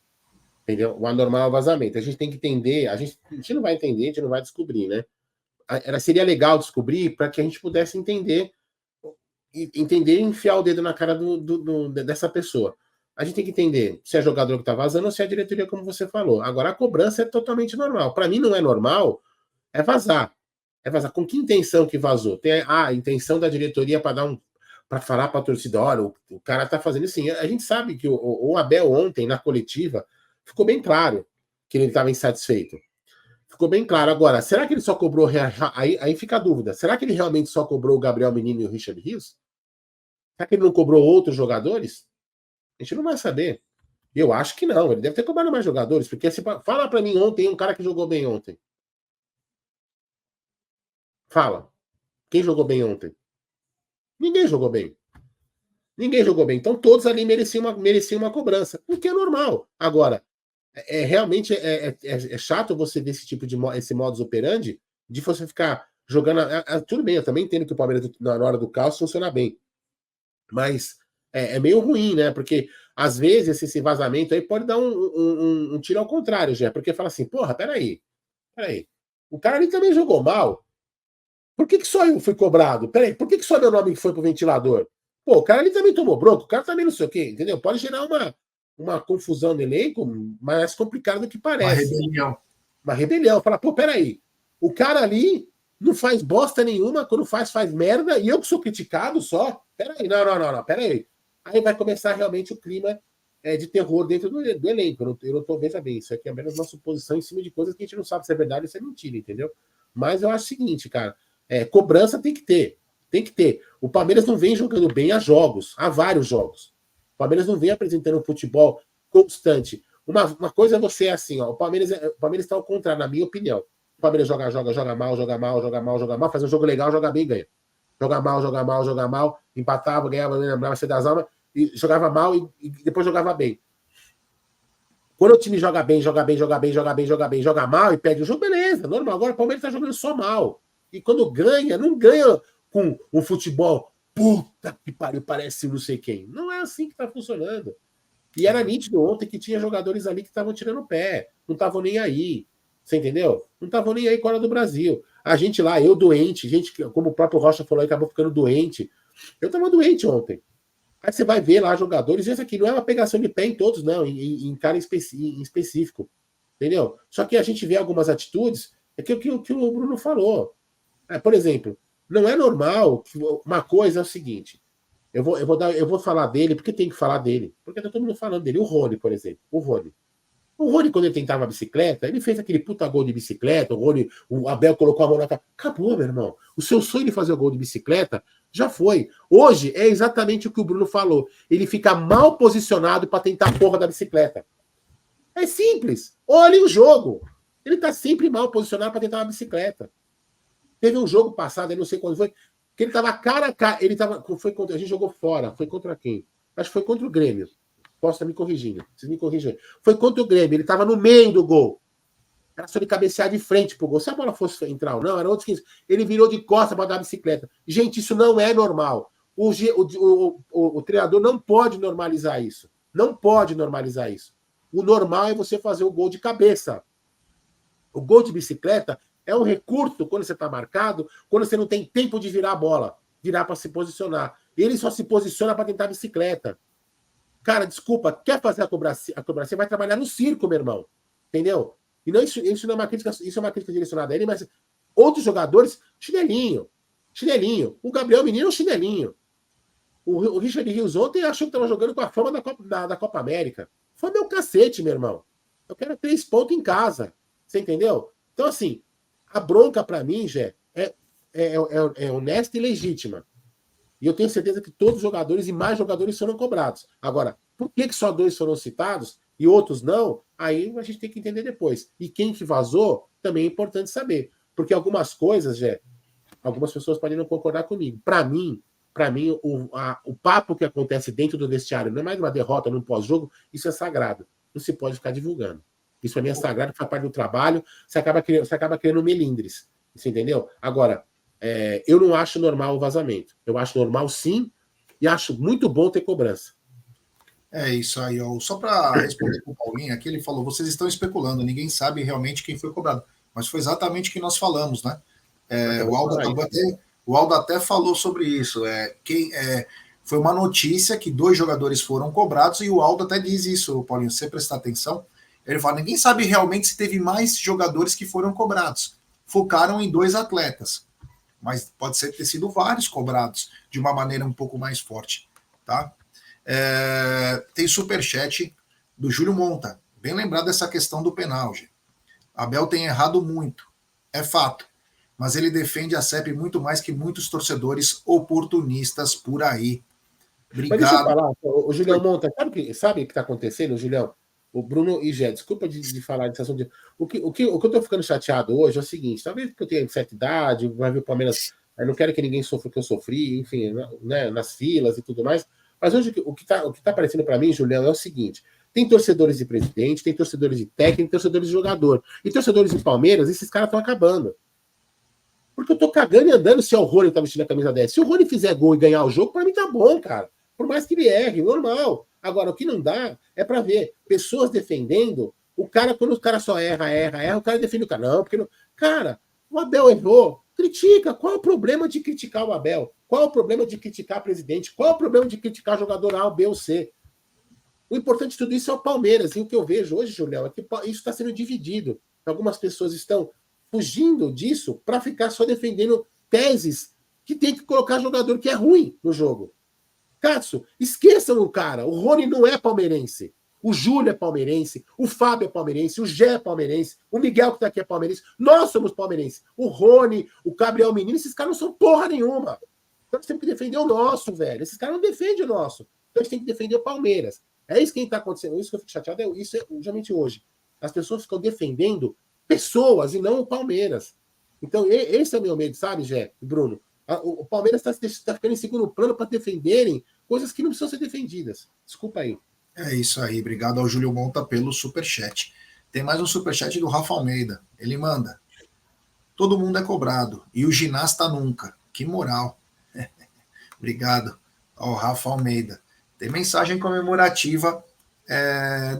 Entendeu? O anormal é o vazamento. A gente tem que entender, a gente não vai entender, a gente não vai descobrir, né? Seria legal descobrir para que a gente pudesse entender e enfiar o dedo na cara dessa pessoa. A gente tem que entender se é jogador que está vazando ou se é a diretoria, como você falou. Agora, a cobrança é totalmente normal. Para mim, não é normal, é vazar. É vazar. Com que intenção que vazou? Tem a intenção da diretoria para falar para a torcida, olha, o cara está fazendo assim. A gente sabe que o Abel ontem, na coletiva, ficou bem claro que ele estava insatisfeito. Ficou bem claro. Agora, será que ele só cobrou... Aí fica a dúvida. Será que ele realmente só cobrou o Gabriel Menino e o Richard Rios? Será que ele não cobrou outros jogadores? A gente não vai saber. Eu acho que não. Ele deve ter cobrado mais jogadores. Porque fala para mim ontem um cara que jogou bem ontem. Fala. Quem jogou bem ontem? Ninguém jogou bem. Ninguém jogou bem. Então todos ali mereciam uma cobrança. O que é normal. Agora, realmente é chato você ver esse modus operandi de você ficar jogando. Tudo bem, eu também entendo que o Palmeiras, na hora do caos, funciona bem. Mas é meio ruim, né? Porque às vezes esse vazamento aí pode dar um tiro ao contrário, já. Porque fala assim, porra, peraí. O cara ali também jogou mal. Por que só eu fui cobrado? Peraí, por que só meu nome foi pro ventilador? Pô, o cara ali também tomou bronca, o cara também não sei o quê, entendeu? Pode gerar uma confusão no elenco mais complicada do que parece. Uma rebelião. Fala, pô, peraí. O cara ali não faz bosta nenhuma, quando faz merda, e eu que sou criticado só. Peraí, não, peraí. Aí vai começar realmente o clima de terror dentro do elenco. Eu não tô, veja bem, isso aqui é apenas uma suposição em cima de coisas que a gente não sabe se é verdade ou se é mentira, entendeu? Mas eu acho o seguinte, cara, cobrança tem que ter. Tem que ter. O Palmeiras não vem jogando bem há vários jogos. O Palmeiras não vem apresentando um futebol constante. Uma coisa é você assim, ó, o Palmeiras está ao contrário, na minha opinião. O Palmeiras joga mal, faz um jogo legal, joga bem, ganha. Joga mal, empatava, ganhava, não lembrava ser das almas, e jogava mal e depois jogava bem. Quando o time joga joga mal e perde o jogo, beleza, normal. Agora o Palmeiras está jogando só mal. E quando ganha, não ganha com um futebol, puta que pariu, parece não sei quem. Não é assim que tá funcionando. E era nítido ontem que tinha jogadores ali que estavam tirando o pé, não estavam nem aí. Você entendeu? Não estavam nem aí com a hora do Brasil. A gente lá, eu doente, gente, como o próprio Rocha falou, acabou ficando doente. Eu tava doente ontem. Aí você vai ver lá jogadores, e isso aqui não é uma pegação de pé em todos, não, em cara em específico. Entendeu? Só que a gente vê algumas atitudes, que o Bruno falou. Por exemplo, não é normal. Uma coisa é o seguinte: eu vou falar dele, porque tem que falar dele. Porque tá todo mundo falando dele. O Rony, por exemplo. O Rony, quando ele tentava a bicicleta, ele fez aquele puta gol de bicicleta. O Abel colocou a mão na cara. Acabou, meu irmão. O seu sonho de fazer o gol de bicicleta já foi. Hoje é exatamente o que o Bruno falou. Ele fica mal posicionado para tentar a porra da bicicleta. É simples. Olhe o jogo. Ele tá sempre mal posicionado para tentar uma bicicleta. Teve um jogo passado, eu não sei quando foi, que ele tava cara a cara. A gente jogou fora. Foi contra quem? Acho que foi contra o Grêmio. Posso estar me corrigindo. Vocês me corrigem. Foi contra o Grêmio. Ele tava no meio do gol. Era só ele cabecear de frente pro gol. Se a bola fosse entrar ou não, era outros 15. Ele virou de costas para dar a bicicleta. Gente, isso não é normal. O treinador não pode normalizar isso. Não pode normalizar isso. O normal é você fazer o gol de cabeça. O gol de bicicleta é um recurso quando você está marcado, quando você não tem tempo de virar a bola, virar para se posicionar. Ele só se posiciona para tentar a bicicleta. Cara, desculpa, quer fazer a cobrança, você vai trabalhar no circo, meu irmão. Entendeu? E não, isso não é uma crítica, isso é uma crítica direcionada a ele, mas outros jogadores, chinelinho. O Gabriel Menino, chinelinho. O Richard Rios ontem achou que estava jogando com a fama da Copa América. Foi meu cacete, meu irmão. Eu quero 3 pontos em casa. Você entendeu? Então, assim, a bronca para mim, Jé, é honesta e legítima. E eu tenho certeza que todos os jogadores e mais jogadores foram cobrados. Agora, por que só 2 foram citados e outros não? Aí a gente tem que entender depois. E quem que vazou, também é importante saber. Porque algumas coisas, algumas pessoas podem não concordar comigo. Para mim, o papo que acontece dentro do vestiário, não é mais uma derrota num pós-jogo, isso é sagrado. Não se pode ficar divulgando. Isso para mim é sagrado, faz parte do trabalho, você acaba criando melindres. Você entendeu? Agora, eu não acho normal o vazamento. Eu acho normal, sim, e acho muito bom ter cobrança. É isso aí, ó. Só para responder para o Paulinho, aqui ele falou: vocês estão especulando, ninguém sabe realmente quem foi cobrado. Mas foi exatamente o que nós falamos, né? O Aldo até falou sobre isso. Foi uma notícia que 2 jogadores foram cobrados, e o Aldo até diz isso, Paulinho, se você prestar atenção. Ele fala: ninguém sabe realmente se teve mais jogadores que foram cobrados. Focaram em 2 atletas, mas pode ser ter sido vários cobrados de uma maneira um pouco mais forte, tá? Tem superchat do Júlio Monta. Bem lembrado dessa questão do penal, gente. Abel tem errado muito, é fato, mas ele defende a CEP muito mais que muitos torcedores oportunistas por aí. Obrigado. Mas deixa eu falar, o Julião Monta, sabe o que está acontecendo, Julião? O Bruno e Gé, desculpa de falar desse assunto. O que eu tô ficando chateado hoje é o seguinte: talvez porque eu tenha certa idade, vai ver o Palmeiras, eu não quero que ninguém sofra o que eu sofri, enfim, né, nas filas e tudo mais. Mas hoje o que tá aparecendo para mim, Julião, é o seguinte: tem torcedores de presidente, tem torcedores de técnico, tem torcedores de jogador. E torcedores de Palmeiras, esses caras estão acabando. Porque eu tô cagando e andando se o Rony tá vestindo a camisa 10. Se o Rony fizer gol e ganhar o jogo, para mim tá bom, cara. Por mais que ele erre, normal. Agora, o que não dá é para ver pessoas defendendo o cara, quando o cara só erra, o cara defende o cara. Não, porque não. Cara, o Abel errou. Critica. Qual é o problema de criticar o Abel? Qual é o problema de criticar o presidente? Qual é o problema de criticar jogador A, B ou C? O importante de tudo isso é o Palmeiras. E o que eu vejo hoje, Julião, é que isso está sendo dividido. Algumas pessoas estão fugindo disso para ficar só defendendo teses que tem que colocar jogador que é ruim no jogo. Cássio, esqueçam o cara. O Rony não é palmeirense. O Júlio é palmeirense. O Fábio é palmeirense. O Gé é palmeirense. O Miguel que tá aqui é palmeirense. Nós somos palmeirenses. O Rony, o Gabriel Menino, esses caras não são porra nenhuma. Então nós temos que defender o nosso, velho. Esses caras não defendem o nosso. Então a gente tem que defender o Palmeiras. É isso que está acontecendo. Isso que eu fico chateado. Isso é justamente hoje. As pessoas ficam defendendo pessoas e não o Palmeiras. Então esse é o meu medo, sabe, Gé e Bruno? O Palmeiras está ficando em segundo plano para defenderem coisas que não precisam ser defendidas. Desculpa aí. É isso aí. Obrigado ao Júlio Monta pelo superchat. Tem mais um superchat do Rafa Almeida. Ele manda: todo mundo é cobrado e o ginasta nunca. Que moral. Obrigado ao Rafa Almeida. Tem mensagem comemorativa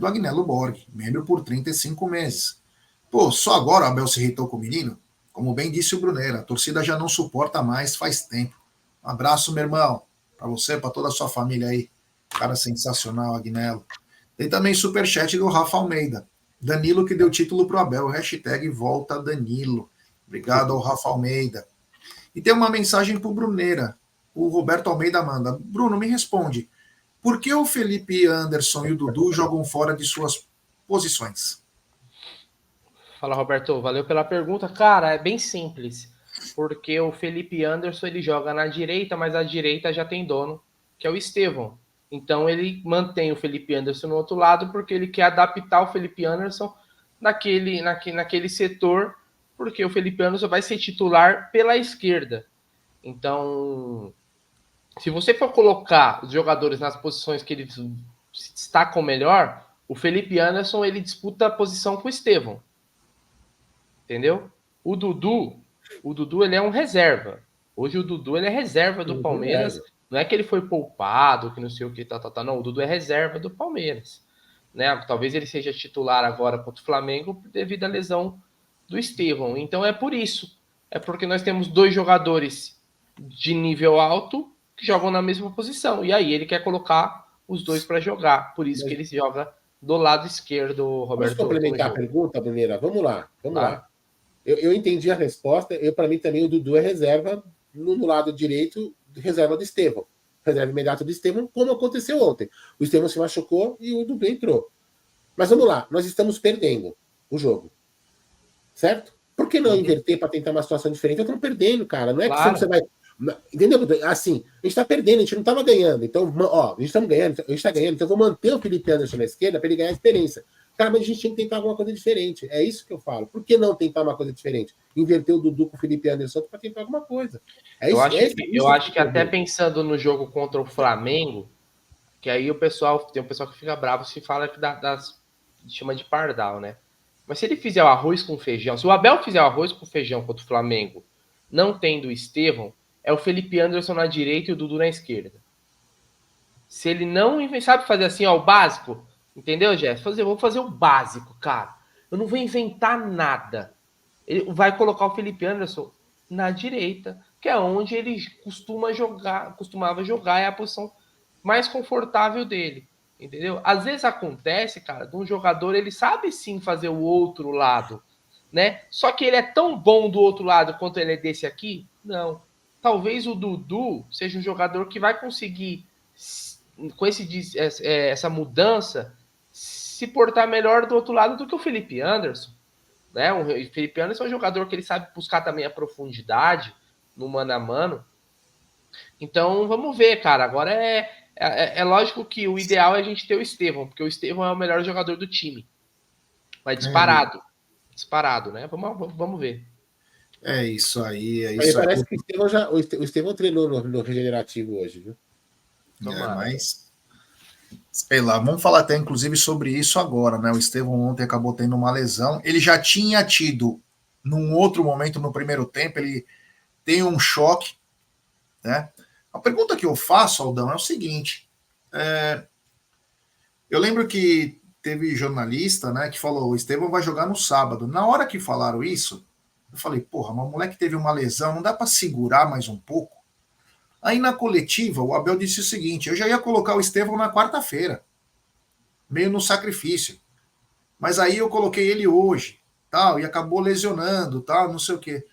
do Agnello Borg, membro por 35 meses. Pô, só agora o Abel se irritou com o menino? Como bem disse o Brunera, a torcida já não suporta mais faz tempo. Um abraço, meu irmão, para você, para toda a sua família aí. Cara sensacional, Agnello. Tem também superchat do Rafa Almeida. Danilo que deu título pro Abel. Hashtag volta Danilo. Obrigado ao Rafa Almeida. E tem uma mensagem pro Brunera. O Roberto Almeida manda: Bruno, me responde. Por que o Felipe Anderson e o Dudu jogam fora de suas posições? Fala, Roberto, valeu pela pergunta. Cara, é bem simples, porque o Felipe Anderson ele joga na direita, mas a direita já tem dono, que é o Estevão. Então ele mantém o Felipe Anderson no outro lado, porque ele quer adaptar o Felipe Anderson naquele setor, porque o Felipe Anderson vai ser titular pela esquerda. Então, se você for colocar os jogadores nas posições que eles se destacam melhor, o Felipe Anderson ele disputa a posição com o Estevão. Entendeu? O Dudu ele é um reserva. Hoje o Dudu ele é reserva do Palmeiras. Não é que ele foi poupado, que não sei o que, não. O Dudu é reserva do Palmeiras. Né? Talvez ele seja titular agora contra o Flamengo devido à lesão do Estevão. Então é por isso. É porque nós temos 2 jogadores de nível alto que jogam na mesma posição. E aí ele quer colocar os 2 para jogar. Por isso que ele joga do lado esquerdo, Roberto. Vamos complementar a pergunta, Bruneira? Vamos lá. Eu entendi a resposta. Para mim também o Dudu é reserva no lado direito, reserva do Estevão. Reserva imediata do Estevão, como aconteceu ontem. O Estevão se machucou e o Dudu entrou. Mas vamos lá, nós estamos perdendo o jogo. Certo? Por que não inverter para tentar uma situação diferente? Estamos perdendo, cara. Não é que você vai. Entendeu? Assim, a gente tá perdendo, a gente não tava ganhando. Então, ó, a gente tá ganhando, então eu vou manter o Felipe Anderson na esquerda para ele ganhar experiência. Cara, mas a gente tinha que tentar alguma coisa diferente. É isso que eu falo. Por que não tentar uma coisa diferente? Inverter o Dudu com o Felipe Anderson para tentar alguma coisa. Eu acho que até pensando no jogo contra o Flamengo, que aí tem um pessoal que fica bravo se fala que chama de pardal, né? Mas se ele fizer o arroz com feijão, se o Abel fizer o arroz com feijão contra o Flamengo, não tendo o Estevão, é o Felipe Anderson na direita e o Dudu na esquerda. Se ele não sabe fazer assim, ó, o básico, entendeu, Jéssica? Vou fazer o básico, cara. Eu não vou inventar nada. Ele vai colocar o Felipe Anderson na direita, que é onde ele costumava jogar, é a posição mais confortável dele, entendeu? Às vezes acontece, cara, de um jogador, ele sabe sim fazer o outro lado, né? Só que ele é tão bom do outro lado quanto ele é desse aqui? Não. Talvez o Dudu seja um jogador que vai conseguir, com essa mudança, se portar melhor do outro lado do que o Felipe Anderson, né? O Felipe Anderson é um jogador que ele sabe buscar também a profundidade no mano a mano. Então, vamos ver, cara. Agora é lógico que o ideal é a gente ter o Estevão, porque o Estevão é o melhor jogador do time. Vai disparado. Disparado, né? Vamos ver. É isso aí, é Aí isso aí. parece que o Estevão treinou no Regenerativo hoje, viu? Mas, sei lá, vamos falar até inclusive sobre isso agora, né? O Estevão ontem acabou tendo uma lesão. Ele já tinha tido, num outro momento, no primeiro tempo, ele tem um choque, né? A pergunta que eu faço, Aldão, é o seguinte: eu lembro que teve jornalista, né, que falou: o Estevão vai jogar no sábado. Na hora que falaram isso, eu falei: porra, mas o moleque teve uma lesão, não dá para segurar mais um pouco? Aí na coletiva, o Abel disse o seguinte: eu já ia colocar o Estevão na quarta-feira, meio no sacrifício. Mas aí eu coloquei ele hoje, tal, e acabou lesionando, tal, não sei o quê.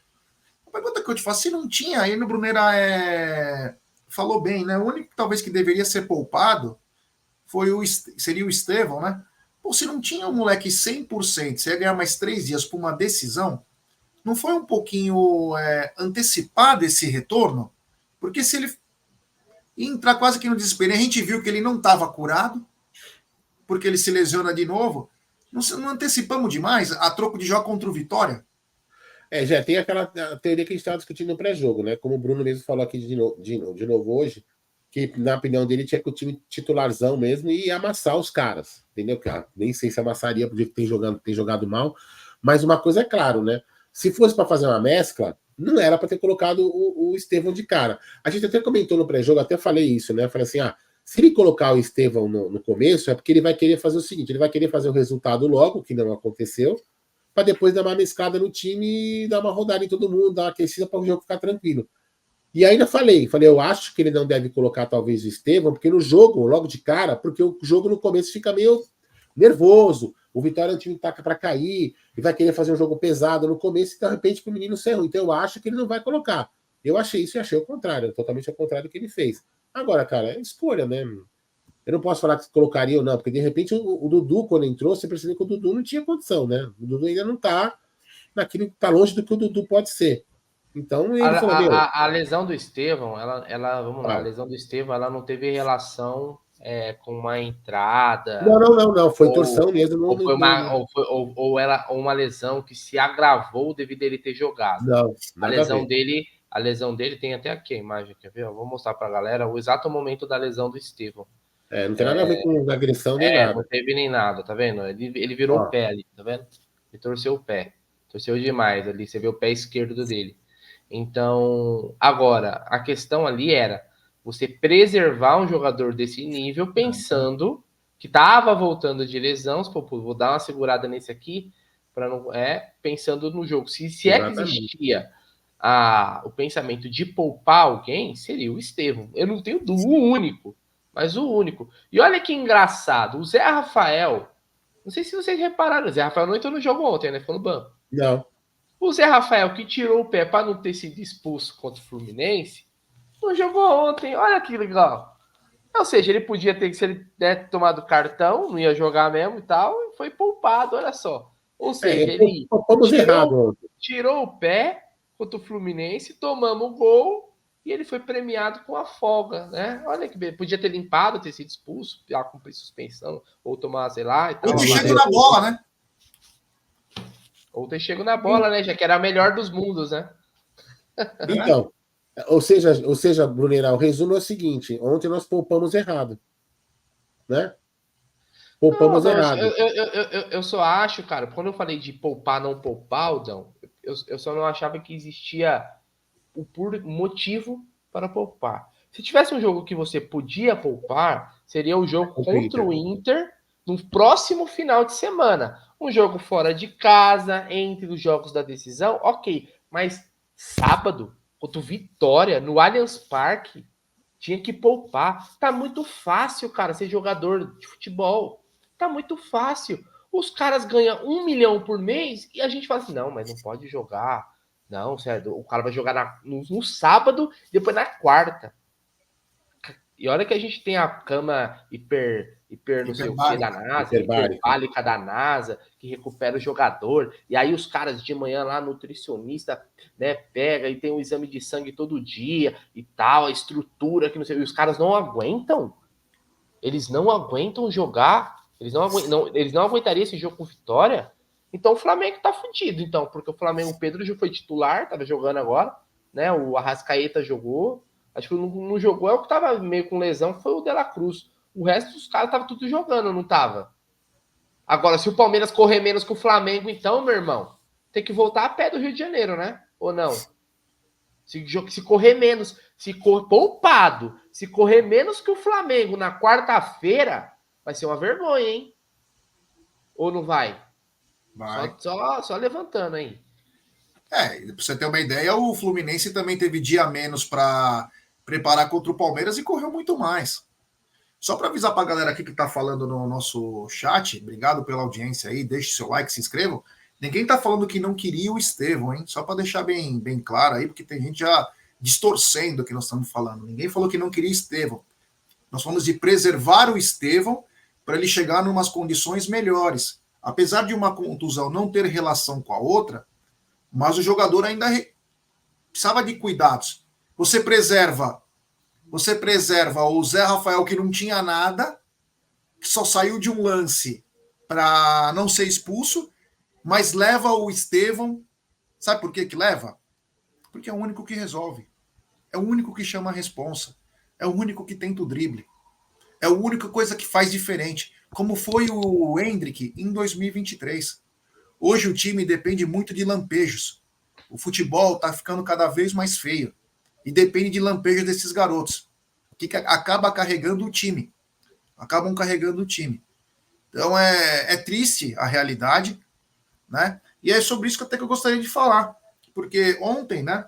A pergunta que eu te faço, se não tinha, aí no Brunera falou bem, né? O único talvez que deveria ser poupado seria o Estevão, né? Pô, se não tinha um moleque 100%, você ia ganhar mais 3 dias por uma decisão, não foi um pouquinho antecipado esse retorno? Porque se ele entrar quase que no desespero, a gente viu que ele não estava curado, porque ele se lesiona de novo, não antecipamos demais a troco de jogo contra o Vitória? Já tem aquela teoria que a gente estava discutindo no pré-jogo, né? Como o Bruno mesmo falou aqui de novo hoje, que na opinião dele tinha que o time titularzão mesmo e amassar os caras, entendeu? Nem sei se amassaria porque tem jogado mal, mas uma coisa é claro, né? Se fosse para fazer uma mescla, não era para ter colocado o Estevão de cara. A gente até comentou no pré-jogo, até falei isso, né? Falei assim, se ele colocar o Estevão no começo, é porque ele vai querer fazer o seguinte, ele vai querer fazer o resultado logo, que não aconteceu, para depois dar uma mesclada no time e dar uma rodada em todo mundo, dar uma aquecida para o jogo ficar tranquilo. E ainda falei, eu acho que ele não deve colocar talvez o Estevão, porque no jogo, logo de cara, porque o jogo no começo fica meio nervoso, o Vitória é um time que taca para cair, e vai querer fazer um jogo pesado no começo, e de repente pro menino ser ruim. Então eu acho que ele não vai colocar. Eu achei isso e achei o contrário, totalmente ao contrário do que ele fez. Agora, cara, é escolha, né? Eu não posso falar que colocaria ou não, porque de repente o Dudu, quando entrou, você percebeu que o Dudu não tinha condição, né? O Dudu ainda não tá naquilo, tá longe do que o Dudu pode ser. Então ele falou, a lesão do Estevão, vamos lá, a lesão do Estevão, ela não teve relação com uma entrada. Não. Foi torção mesmo. Ou uma lesão que se agravou devido a ele ter jogado. Não, a lesão dele tem até aqui a imagem, quer ver? Eu vou mostrar pra galera o exato momento da lesão do Estevão. Não tem nada a ver com agressão nem nada. Não teve nem nada, tá vendo? Ele virou o pé ali, tá vendo? Ele torceu o pé. Torceu demais ali, você vê o pé esquerdo dele. Então, agora, a questão ali era você preservar um jogador desse nível pensando que estava voltando de lesão, vou dar uma segurada nesse aqui, para não pensando no jogo. Se é que existia o pensamento de poupar alguém, seria o Estevão. Eu não tenho dúvida, o único, mas o único. E olha que engraçado, o Zé Rafael, não sei se vocês repararam, o Zé Rafael não entrou no jogo ontem, né? Ficou no banco. Não. O Zé Rafael, que tirou o pé para não ter sido expulso contra o Fluminense, não jogou ontem. Olha que legal. Ou seja, ele podia ter, se ele tomado cartão, não ia jogar mesmo e tal, e foi poupado, olha só. Ou seja, ele tirou o pé contra o Fluminense, tomamos o gol e ele foi premiado com a folga, né? Olha que podia ter limpado, ter sido expulso, cumprir suspensão, ou tomar, sei lá, e tal. Ou chega na bola, né? Ou ter chego na bola, né? Já que era a melhor dos mundos, né? Então, ou seja, Brunera, o resumo é o seguinte: ontem nós poupamos errado, né? Poupamos Não, errado. eu só acho, cara, quando eu falei de poupar, não poupar, Aldão, eu só não achava que existia o puro motivo para poupar. Se tivesse um jogo que você podia poupar, seria o jogo contra o Inter no próximo final de semana. Um jogo fora de casa, entre os jogos da decisão, ok. Mas sábado, contra o Vitória, no Allianz Parque, tinha que poupar. Tá muito fácil, cara, ser jogador de futebol. Tá muito fácil. Os caras ganham 1 milhão por mês e a gente fala assim, não, mas não pode jogar. Não, sério, o cara vai jogar no sábado e depois na quarta. E olha que a gente tem a cama não sei o que da NASA, hiperbárica da NASA, que recupera o jogador. E aí os caras de manhã lá, nutricionista, né, pega e tem um exame de sangue todo dia e tal, a estrutura que não sei. E os caras não aguentam. Eles não aguentam jogar. Eles não aguentariam esse jogo com vitória. Então o Flamengo tá fudido, então, porque o Flamengo, o Pedro já foi titular, tava jogando agora, né? O Arrascaeta jogou. Acho que não jogou, é o que tava meio com lesão, foi o De La Cruz. O resto dos caras tava tudo jogando, não tava? Agora, se o Palmeiras correr menos que o Flamengo, então, meu irmão, tem que voltar a pé do Rio de Janeiro, né? Ou não? Se correr menos, poupado, se correr menos que o Flamengo na quarta-feira, vai ser uma vergonha, hein? Ou não vai? Vai. Só levantando aí. Pra você ter uma ideia, o Fluminense também teve dia a menos para preparar contra o Palmeiras e correu muito mais. Só para avisar para a galera aqui que está falando no nosso chat, obrigado pela audiência aí, deixe seu like, se inscrevam. Ninguém está falando que não queria o Estevão, hein? Só para deixar bem claro aí, porque tem gente já distorcendo o que nós estamos falando. Ninguém falou que não queria Estevão. Nós falamos de preservar o Estevão para ele chegar em umas condições melhores. Apesar de uma contusão não ter relação com a outra, mas o jogador ainda precisava de cuidados. Você preserva o Zé Rafael, que não tinha nada, que só saiu de um lance para não ser expulso, mas leva o Estevão. Sabe por que leva? Porque é o único que resolve. É o único que chama a responsa. É o único que tenta o drible. É a única coisa que faz diferente. Como foi o Hendrick em 2023. Hoje o time depende muito de lampejos. O futebol está ficando cada vez mais feio. E depende de lampejos desses garotos, que acaba carregando o time. Acabam carregando o time. Então é triste a realidade, né? E é sobre isso que eu gostaria de falar. Porque ontem, né?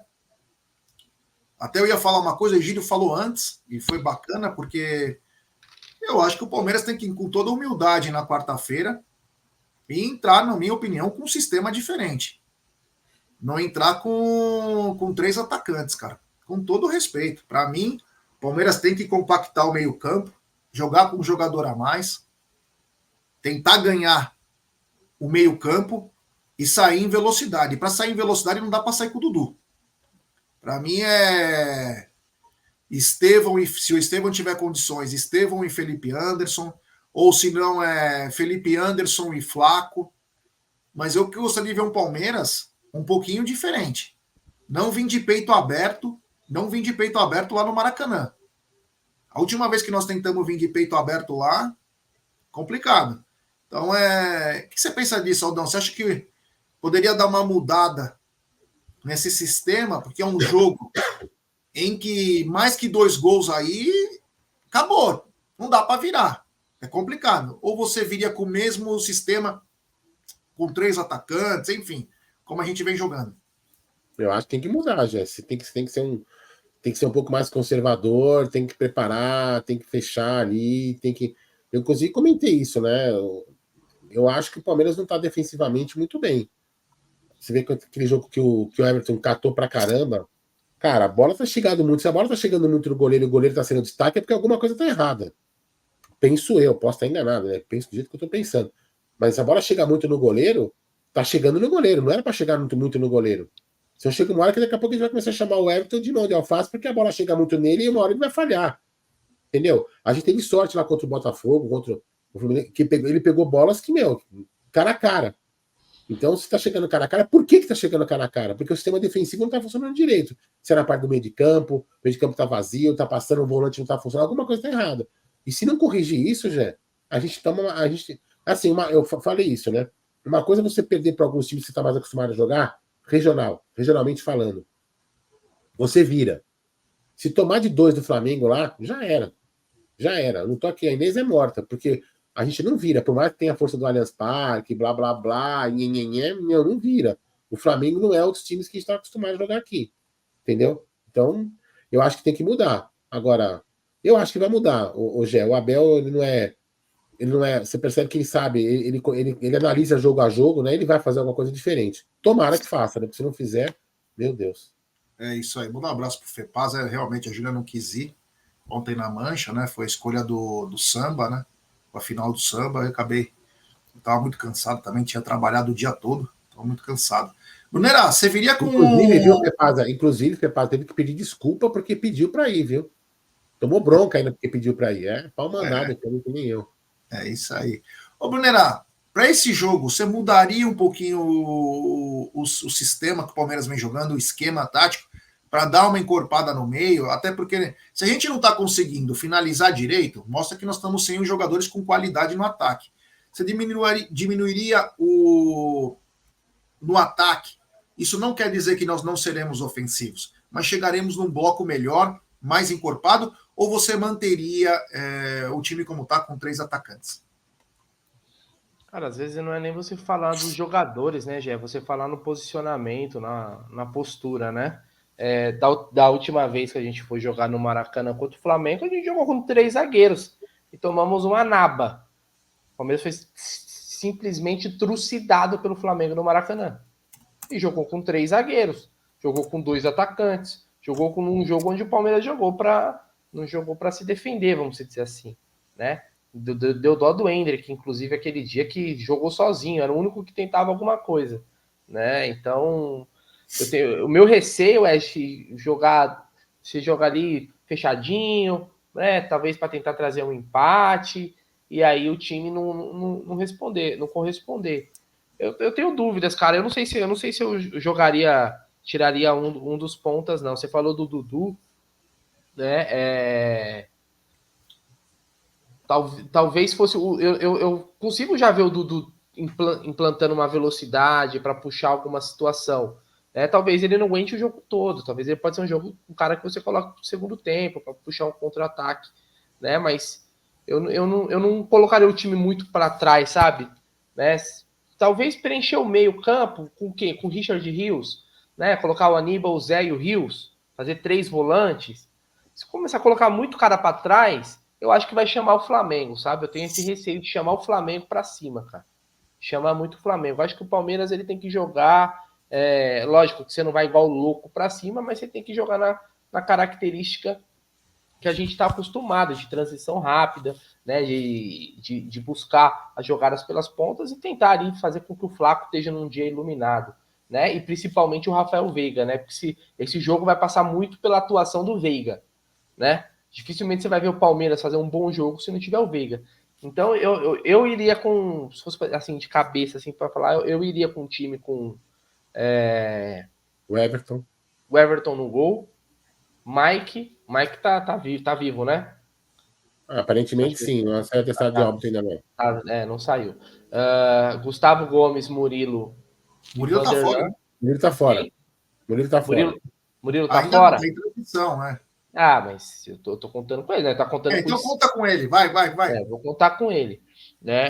Até eu ia falar uma coisa, o Egídio falou antes, e foi bacana, porque eu acho que o Palmeiras tem que ir com toda humildade na quarta-feira e entrar, na minha opinião, com um sistema diferente. Não entrar com 3 atacantes, cara. Com todo respeito. Para mim, o Palmeiras tem que compactar o meio-campo, jogar com um jogador a mais, tentar ganhar o meio-campo e sair em velocidade. Para sair em velocidade, não dá para sair com o Dudu. Para mim é Estevão, e se o Estevão tiver condições, Estevão e Felipe Anderson, ou se não é Felipe Anderson e Flaco. Mas eu gostaria de ver um Palmeiras um pouquinho diferente. Não vim de peito aberto, lá no Maracanã. A última vez que nós tentamos vir de peito aberto lá, complicado. Então, o que você pensa disso, Aldão? Você acha que poderia dar uma mudada nesse sistema? Porque é um jogo em que mais que 2 gols aí, acabou. Não dá para virar. É complicado. Ou você viria com o mesmo sistema, com 3 atacantes, enfim, como a gente vem jogando. Eu acho que tem que mudar, Jesse. Tem que ser um pouco mais conservador, tem que preparar, tem que fechar ali, tem que. Eu inclusive comentei isso, né? Eu acho que o Palmeiras não está defensivamente muito bem. Você vê que aquele jogo que o Everton catou pra caramba, cara, a bola tá chegando muito. Se a bola tá chegando muito no goleiro e o goleiro tá sendo destaque, é porque alguma coisa tá errada. Penso eu, posso estar enganado, né? Penso do jeito que eu tô pensando. Mas se a bola chega muito no goleiro, tá chegando no goleiro. Não era para chegar muito no goleiro. Então chega uma hora que daqui a pouco a gente vai começar a chamar o Everton de mão de alface, porque a bola chega muito nele e uma hora ele vai falhar. Entendeu? A gente teve sorte lá contra o Botafogo, contra o Fluminense, que ele pegou bolas que, cara a cara. Então, se tá chegando cara a cara, por que tá chegando cara a cara? Porque o sistema defensivo não tá funcionando direito. Se é na parte do meio de campo, o meio de campo tá vazio, tá passando, o volante não tá funcionando, alguma coisa tá errada. E se não corrigir isso, Jé, a gente toma. Assim, eu falei isso, né? Uma coisa é você perder para alguns times que você tá mais acostumado a jogar, regionalmente falando. Você vira. Se tomar de 2 do Flamengo lá, já era. Já era. Não tô aqui, a Inês é morta, porque a gente não vira, por mais que tenha a força do Allianz Parque, blá, blá, blá, não vira. O Flamengo não é outros times que a gente está acostumado a jogar aqui, entendeu? Então, eu acho que tem que mudar. Agora, eu acho que vai mudar, o Gé. O Abel, ele não é, você percebe que ele sabe, ele analisa jogo a jogo, né? Ele vai fazer alguma coisa diferente. Tomara que faça, né? Porque se não fizer, meu Deus. É isso aí. Manda um abraço pro Fepaz. Realmente a Júlia não quis ir ontem na Mancha, né? Foi a escolha do samba, né? A final do samba. Eu tava muito cansado também, tinha trabalhado o dia todo, tava muito cansado. Brunera, você viria com. Inclusive, Pepaz teve que pedir desculpa porque pediu para ir, viu? Tomou bronca ainda porque pediu para ir. É pau mandado, que nem eu. É isso aí. Ô, Brunera, para esse jogo, você mudaria um pouquinho o sistema que o Palmeiras vem jogando, o esquema tático, para dar uma encorpada no meio? Até porque se a gente não está conseguindo finalizar direito, mostra que nós estamos sem os jogadores com qualidade no ataque. Você diminuiria no ataque. Isso não quer dizer que nós não seremos ofensivos, mas chegaremos num bloco melhor, mais encorpado, ou você manteria o time como está, com 3 atacantes? Cara, às vezes não é nem você falar dos jogadores, né, Gé? Você falar no posicionamento, na postura, né? Da última vez que a gente foi jogar no Maracanã contra o Flamengo, a gente jogou com 3 zagueiros e tomamos uma naba. O Palmeiras foi simplesmente trucidado pelo Flamengo no Maracanã. E jogou com 3 zagueiros, jogou com 2 atacantes, jogou com um jogo onde o Palmeiras não jogou para se defender, vamos dizer assim, né? Deu dó do Hendrick, inclusive aquele dia que jogou sozinho, era o único que tentava alguma coisa, né? Então, o meu receio é se jogar ali fechadinho, né? Talvez para tentar trazer um empate e aí o time não responder, não corresponder. Eu tenho dúvidas, cara. Eu não sei se eu tiraria um dos pontas, não. Você falou do Dudu, né? Talvez fosse eu consigo já ver o Dudu implantando uma velocidade para puxar alguma situação. Né? Talvez ele não aguente o jogo todo. Talvez ele pode ser um cara que você coloca no segundo tempo para puxar um contra-ataque, né? Mas eu não colocaria o time muito para trás, sabe? Né? Talvez preencher o meio campo com quem? Com o Richard Rios, né? Colocar o Aníbal, o Zé e o Rios, fazer 3 volantes. Se começar a colocar muito cara para trás, eu acho que vai chamar o Flamengo, sabe? Eu tenho esse receio de chamar o Flamengo para cima, cara. Chamar muito o Flamengo. Eu acho que o Palmeiras ele tem que jogar. Lógico que você não vai igual louco para cima, mas você tem que jogar na característica que a gente está acostumado, de transição rápida, né? De buscar as jogadas pelas pontas e tentar ali fazer com que o Flaco esteja num dia iluminado, né? E principalmente o Rafael Veiga, né? Porque esse jogo vai passar muito pela atuação do Veiga, né? Dificilmente você vai ver o Palmeiras fazer um bom jogo se não tiver o Veiga. Então eu iria com, se fosse assim de cabeça assim para falar, eu iria com um time com o Everton no gol, Mike tá vivo, né? Aparentemente sim, não saiu atestado de óbito ainda não. Não saiu. Gustavo Gomes, Murilo e Murilo tá fora, né? Murilo tá fora. Murilo tá ainda fora? Não tem transição, né? Mas eu tô contando com ele, né? Tá contando com então conta com ele, vai. Vou contar com ele, né?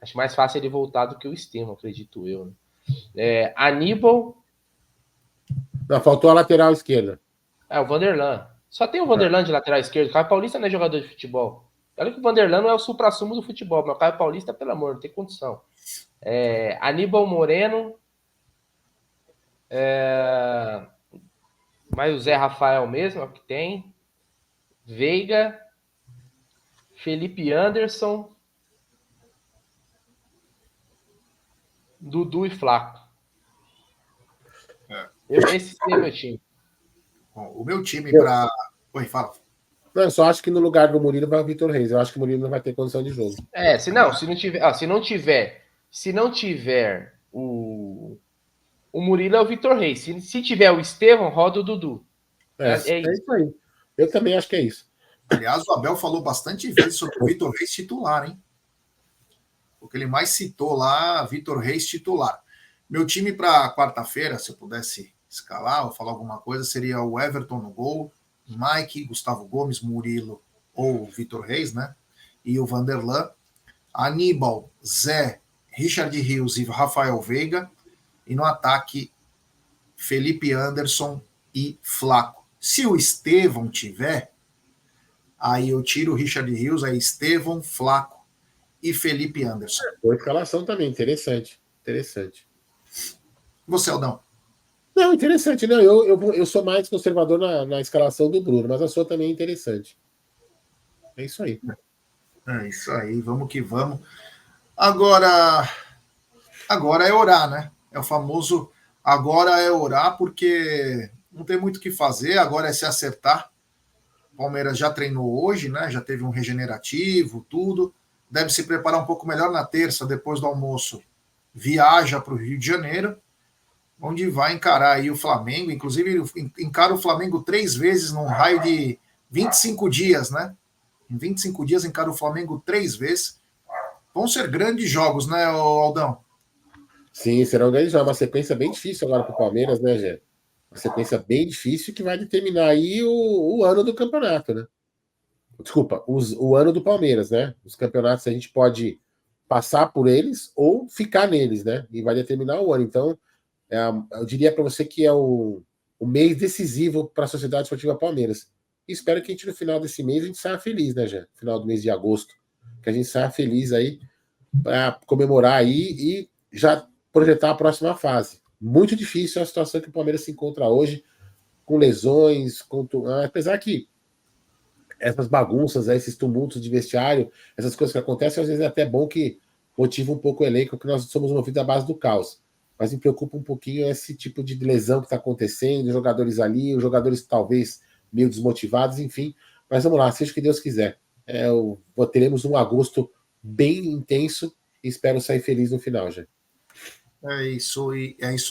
Acho mais fácil ele voltar do que o Estevam, acredito eu. Né? Aníbal. Não, faltou a lateral esquerda. O Vanderlan. Só tem o Vanderlan de lateral esquerdo. O Caio Paulista não é jogador de futebol. Olha que o Vanderlan não é o supra-sumo do futebol, mas o Caio Paulista, pelo amor, não tem condição. Aníbal Moreno. Mas o Zé Rafael mesmo é o que tem. Veiga. Felipe Anderson. Dudu e Flaco. Esse sim é meu time. Bom, o meu time para... Oi, fala. Não, eu só acho que no lugar do Murilo vai o Vitor Reis. Eu acho que o Murilo não vai ter condição de jogo. Se não tiver o Murilo é o Vitor Reis. Se tiver o Estevão, roda o Dudu. É isso aí. Eu também acho que é isso. Aliás, o Abel falou bastante vezes sobre o Vitor Reis titular, hein? O que ele mais citou lá, Vitor Reis titular. Meu time para quarta-feira, se eu pudesse escalar ou falar alguma coisa, seria o Everton no gol, Mike, Gustavo Gomes, Murilo ou Vitor Reis, né? E o Vanderlan. Aníbal, Zé, Richard Rios e Rafael Veiga. E no ataque, Felipe Anderson e Flaco. Se o Estevão tiver, aí eu tiro o Richard Rios, aí Estevão, Flaco e Felipe Anderson. Boa escalação também, interessante. Interessante. Você, Aldão? Não, interessante. Não, eu sou mais conservador na escalação do Bruno, mas a sua também é interessante. É isso aí. É isso aí, vamos que vamos. Agora é orar, né? É o famoso agora é orar, porque não tem muito o que fazer, agora é se acertar. O Palmeiras já treinou hoje, né? Já teve um regenerativo, tudo. Deve se preparar um pouco melhor na terça, depois do almoço. Viaja para o Rio de Janeiro, onde vai encarar aí o Flamengo. Inclusive, encara o Flamengo 3 vezes num raio de 25 dias, né? Em 25 dias encara o Flamengo 3 vezes. Vão ser grandes jogos, né, Aldão? Sim, será um grande jogo. Uma sequência bem difícil agora para o Palmeiras, né, Gê? Uma sequência bem difícil que vai determinar aí o ano do campeonato, né? Desculpa, o ano do Palmeiras, né? Os campeonatos a gente pode passar por eles ou ficar neles, né? E vai determinar o ano. Então, eu diria para você que é o mês decisivo para a Sociedade Esportiva Palmeiras. E espero que a gente, no final desse mês, a gente saia feliz, né, Gê? Final do mês de agosto. Que a gente saia feliz aí para comemorar aí e já projetar a próxima fase. Muito difícil a situação que o Palmeiras se encontra hoje, com lesões, apesar que essas bagunças, esses tumultos de vestiário, essas coisas que acontecem, às vezes é até bom que motiva um pouco o elenco, porque nós somos movidos à base do caos. Mas me preocupa um pouquinho esse tipo de lesão que está acontecendo, os jogadores ali, os jogadores talvez meio desmotivados, enfim. Mas vamos lá, seja o que Deus quiser. Teremos um agosto bem intenso e espero sair feliz no final, já. É isso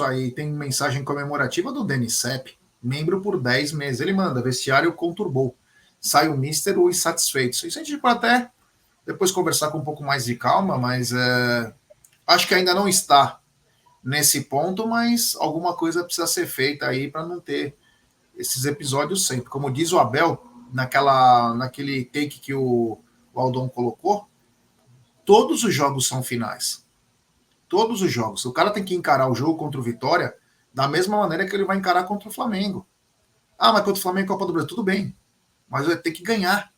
aí. Tem mensagem comemorativa do Denis Sepp, membro por 10 meses. Ele manda, vestiário conturbou. Sai o mister ou insatisfeito. Isso a gente pode até depois conversar com um pouco mais de calma, mas acho que ainda não está nesse ponto, mas alguma coisa precisa ser feita aí para não ter esses episódios sempre. Como diz o Abel, naquele take que o Aldon colocou, todos os jogos são finais. Todos os jogos. O cara tem que encarar o jogo contra o Vitória da mesma maneira que ele vai encarar contra o Flamengo. Ah, mas contra o Flamengo Copa do Brasil, tudo bem. Mas vai ter que ganhar.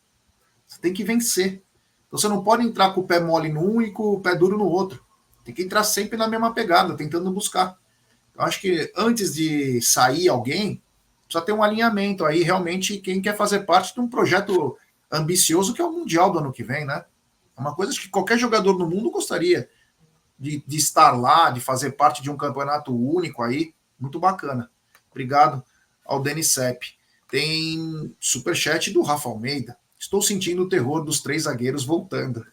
Você tem que vencer. Então você não pode entrar com o pé mole num e com o pé duro no outro. Tem que entrar sempre na mesma pegada, tentando buscar. Eu acho que antes de sair alguém, precisa ter um alinhamento aí, realmente, quem quer fazer parte de um projeto ambicioso que é o Mundial do ano que vem, né? É uma coisa que qualquer jogador no mundo gostaria de estar lá, de fazer parte de um campeonato único aí. Muito bacana. Obrigado ao Denis Sepp. Tem superchat do Rafa Almeida. Estou sentindo o terror dos 3 zagueiros voltando.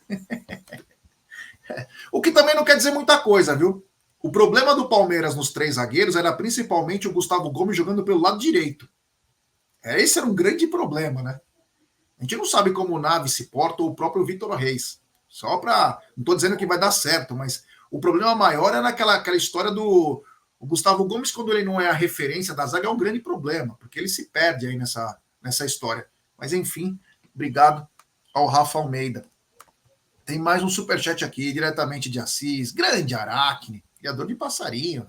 O que também não quer dizer muita coisa, viu? O problema do Palmeiras nos 3 zagueiros era principalmente o Gustavo Gomes jogando pelo lado direito. Esse era um grande problema, né? A gente não sabe como o Nave se porta ou o próprio Vitor Reis. Só para... Não estou dizendo que vai dar certo, mas o problema maior era aquela história do... O Gustavo Gomes, quando ele não é a referência da zaga, é um grande problema, porque ele se perde aí nessa história. Mas, enfim, obrigado ao Rafa Almeida. Tem mais um superchat aqui, diretamente de Assis. Grande Aracne, criador de passarinho.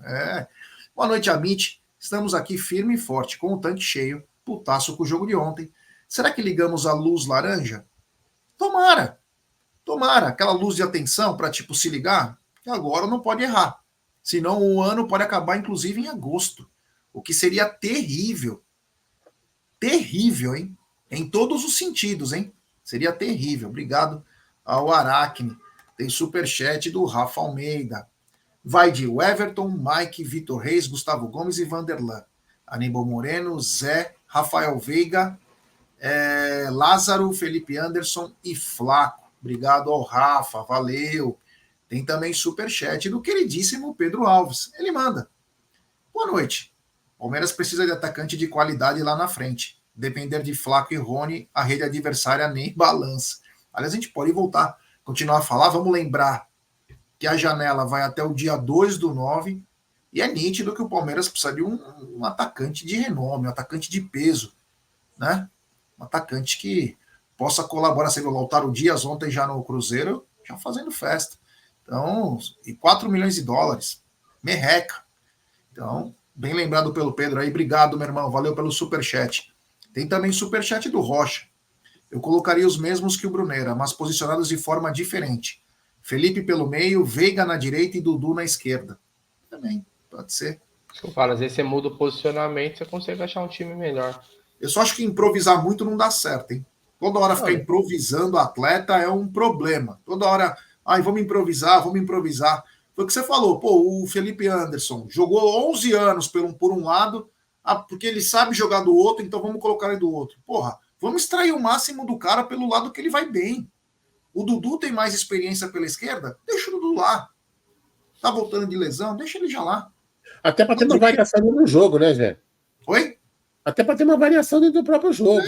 Boa noite, Amit. Estamos aqui firme e forte, com o tanque cheio, putaço com o jogo de ontem. Será que ligamos a luz laranja? Tomara. Aquela luz de atenção para, tipo, se ligar, que agora não pode errar. Senão o ano pode acabar, inclusive, em agosto. O que seria terrível. Terrível, hein? Em todos os sentidos, hein? Seria terrível. Obrigado ao Aracne. Tem superchat do Rafa Almeida. Vai de Everton, Mike, Vitor Reis, Gustavo Gomes e Vanderlan. Aníbal Moreno, Zé, Rafael Veiga, Lázaro, Felipe Anderson e Flaco. Obrigado ao Rafa, valeu. Tem também superchat do queridíssimo Pedro Alves. Ele manda. Boa noite. Palmeiras precisa de atacante de qualidade lá na frente. Depender de Flaco e Rony, a rede adversária nem balança. Aliás, a gente pode voltar, continuar a falar. Vamos lembrar que a janela vai até o dia 2/9 e é nítido que o Palmeiras precisa de um atacante de renome, um atacante de peso, né? Um atacante que possa colaborar. Você viu o Lautaro Dias ontem já no Cruzeiro, já fazendo festa. Então, e 4 milhões de dólares. Merreca. Então, bem lembrado pelo Pedro aí. Obrigado, meu irmão. Valeu pelo superchat. Tem também superchat do Rocha. Eu colocaria os mesmos que o Brunera, mas posicionados de forma diferente. Felipe pelo meio, Veiga na direita e Dudu na esquerda. Também, pode ser. Eu falo, às vezes você muda o posicionamento, você consegue achar um time melhor. Eu só acho que improvisar muito não dá certo, hein? Toda hora ficar improvisando o atleta é um problema. Toda hora, vamos improvisar, vamos improvisar. Foi o que você falou, o Felipe Anderson jogou 11 anos por um lado, porque ele sabe jogar do outro, então vamos colocar ele do outro. Porra, vamos extrair o máximo do cara pelo lado que ele vai bem. O Dudu tem mais experiência pela esquerda? Deixa o Dudu lá. Tá voltando de lesão? Deixa ele já lá. Até para ter uma variação no jogo, né, Zé? Oi? Até para ter uma variação dentro do próprio jogo.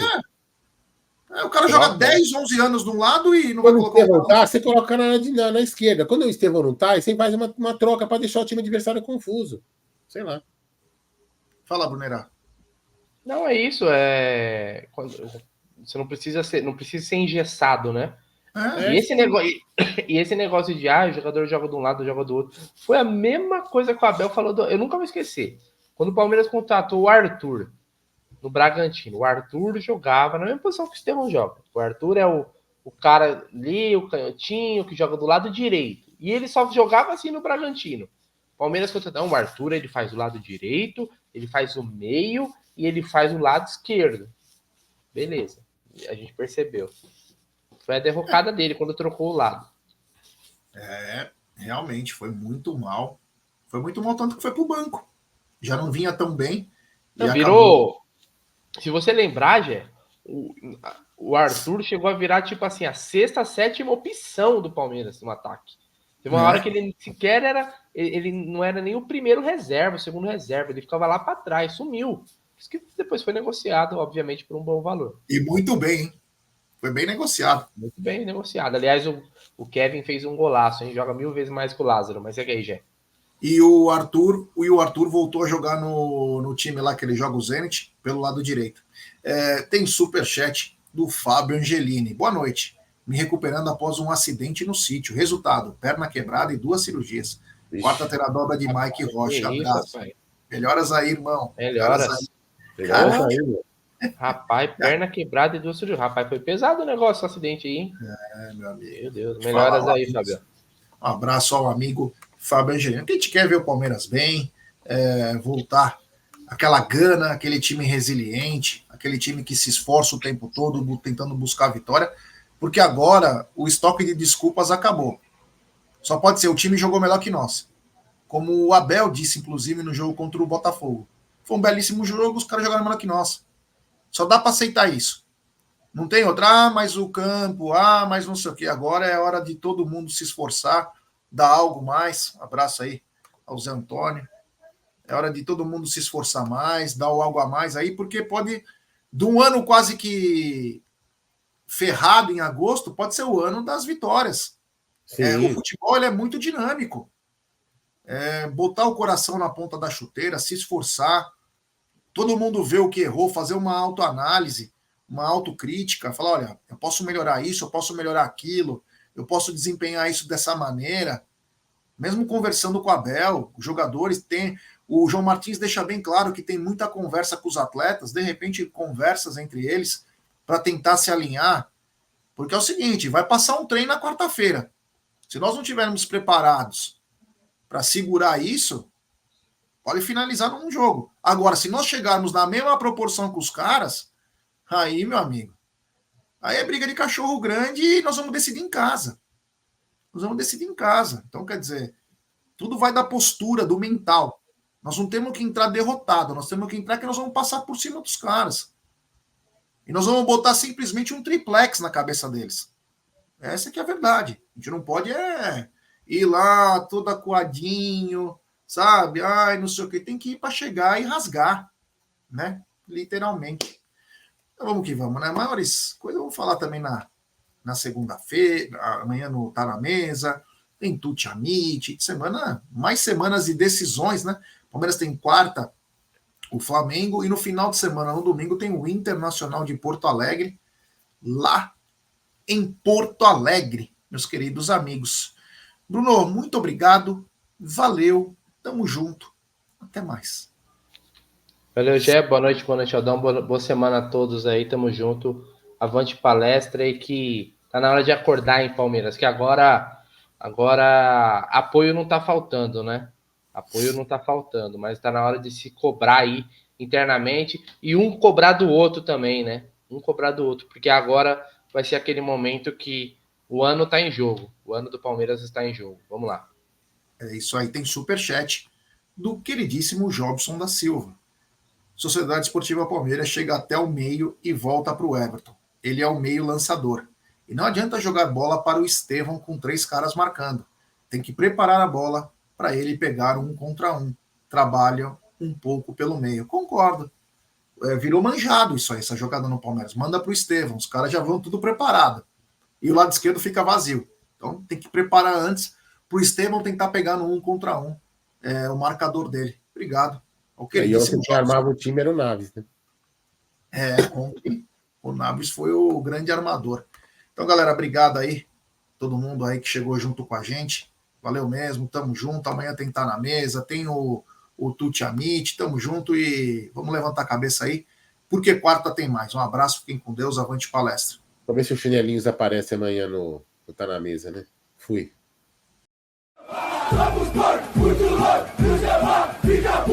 O cara joga 10, 11 anos de um lado e não vai Quando o colocar Estevão tá, você coloca na esquerda. Quando o Estevão não tá, você faz uma troca para deixar o time adversário confuso. Sei lá. Fala, Brunerá. Não, é isso. Você não precisa ser engessado, né? E esse negócio de o jogador joga de um lado, joga do outro. Foi a mesma coisa que o Abel falou. Eu nunca vou esquecer. Quando o Palmeiras contratou o Arthur no Bragantino, o Arthur jogava na mesma posição que o Estevão joga. O Arthur é o cara ali, o canhotinho, que joga do lado direito. E ele só jogava assim no Bragantino. O Palmeiras contratou o Arthur, ele faz o lado direito, ele faz o meio e ele faz o lado esquerdo. Beleza. A gente percebeu. Foi a derrocada dele quando trocou o lado. Realmente, foi muito mal. Foi muito mal, tanto que foi pro banco. Já não vinha tão bem. Não, virou... Se você lembrar, Gé, o Arthur chegou a virar, tipo assim, a sexta, sétima opção do Palmeiras no ataque. Teve uma hora que ele sequer era... Ele não era nem o primeiro reserva, o segundo reserva. Ele ficava lá para trás, sumiu. Isso que depois foi negociado, obviamente, por um bom valor. E muito bem, hein? Foi bem negociado. Muito bem negociado. Aliás, o Kevin fez um golaço, hein? Joga 1000 vezes mais que o Lázaro. Mas segue aí, Gé. E o Arthur voltou a jogar no time lá que ele joga, o Zenit, pelo lado direito. Tem superchat do Fábio Angelini. Boa noite. Me recuperando após um acidente no sítio. Resultado, perna quebrada e 2 cirurgias. Quarta-feira a dobra de Mike Rocha. Abraço. Melhoras aí, irmão. Melhoras. Melhoras aí, meu. Rapaz, perna quebrada e 2 cirurgias. Rapaz, foi pesado o negócio, o acidente aí, hein? Meu amigo. Meu Deus. Melhoras aí, Fábio. Um abraço ao amigo Fábio Angelino. A gente quer ver o Palmeiras bem, voltar aquela gana, aquele time resiliente, aquele time que se esforça o tempo todo tentando buscar a vitória, porque agora o estoque de desculpas acabou. Só pode ser, o time jogou melhor que nós. Como o Abel disse, inclusive, no jogo contra o Botafogo. Foi um belíssimo jogo, os caras jogaram melhor que nós. Só dá para aceitar isso. Não tem outra, mas o campo, mas não sei o quê. Agora é hora de todo mundo se esforçar, dar algo mais. Abraço aí ao Zé Antônio. É hora de todo mundo se esforçar mais, dar algo a mais aí, porque pode, de um ano quase que ferrado em agosto, pode ser o ano das vitórias. O futebol ele é muito dinâmico. Botar o coração na ponta da chuteira, se esforçar, todo mundo vê o que errou, fazer uma autoanálise, uma autocrítica, falar, olha, eu posso melhorar isso, eu posso melhorar aquilo, eu posso desempenhar isso dessa maneira. Mesmo conversando com o Abel, os jogadores têm... O João Martins deixa bem claro que tem muita conversa com os atletas, de repente conversas entre eles para tentar se alinhar, porque é o seguinte, vai passar um trem na quarta-feira. Se nós não estivermos preparados para segurar isso, pode finalizar num jogo. Agora, se nós chegarmos na mesma proporção com os caras, aí, meu amigo, aí é briga de cachorro grande e nós vamos decidir em casa. Então, quer dizer, tudo vai da postura, do mental. Nós não temos que entrar derrotado, nós temos que entrar que nós vamos passar por cima dos caras. E nós vamos botar simplesmente um triplex na cabeça deles. Essa que é a verdade. A gente não pode ir lá todo acuadinho, sabe? Ai, não sei o que. Tem que ir para chegar e rasgar, né? Literalmente. Então vamos que vamos, né? Maiores coisas eu vou falar também na segunda-feira, amanhã no Tá na Mesa, tem Tuti Amit, mais semanas de decisões, né? Palmeiras tem quarta o Flamengo e no final de semana, no domingo, tem o Internacional de Porto Alegre, lá em Porto Alegre, meus queridos amigos. Bruno, muito obrigado, valeu, tamo junto, até mais. Valeu, Gé. Boa noite, Aldão. Boa semana a todos aí. Tamo junto. Avante palestra e que tá na hora de acordar em Palmeiras, que agora apoio não tá faltando, né? Apoio não tá faltando, mas tá na hora de se cobrar aí internamente e um cobrar do outro também, né? Um cobrar do outro, porque agora vai ser aquele momento que o ano tá em jogo. O ano do Palmeiras está em jogo. Vamos lá. É isso aí, tem superchat do queridíssimo Jobson da Silva. Sociedade Esportiva Palmeiras chega até o meio e volta para o Everton. Ele é o meio lançador. E não adianta jogar bola para o Estevão com 3 caras marcando. Tem que preparar a bola para ele pegar 1 contra 1. Trabalha um pouco pelo meio. Concordo. Virou manjado isso aí, essa jogada no Palmeiras. Manda para o Estevão, os caras já vão tudo preparado. E o lado esquerdo fica vazio. Então tem que preparar antes para o Estevão tentar pegar no 1 contra 1 o marcador dele. Obrigado. E ontem quem armava o time era o Naves, né? Ontem o Naves foi o grande armador. Então, galera, obrigado aí, todo mundo aí que chegou junto com a gente. Valeu mesmo, tamo junto. Amanhã tem que estar na mesa, tem o Tuti Amit, tamo junto e vamos levantar a cabeça aí, porque quarta tem mais. Um abraço, fiquem com Deus, avante palestra. Vamos ver se o Chinelinhos aparece amanhã no Tá na Mesa, né? Fui. Vamos, muito longe, fica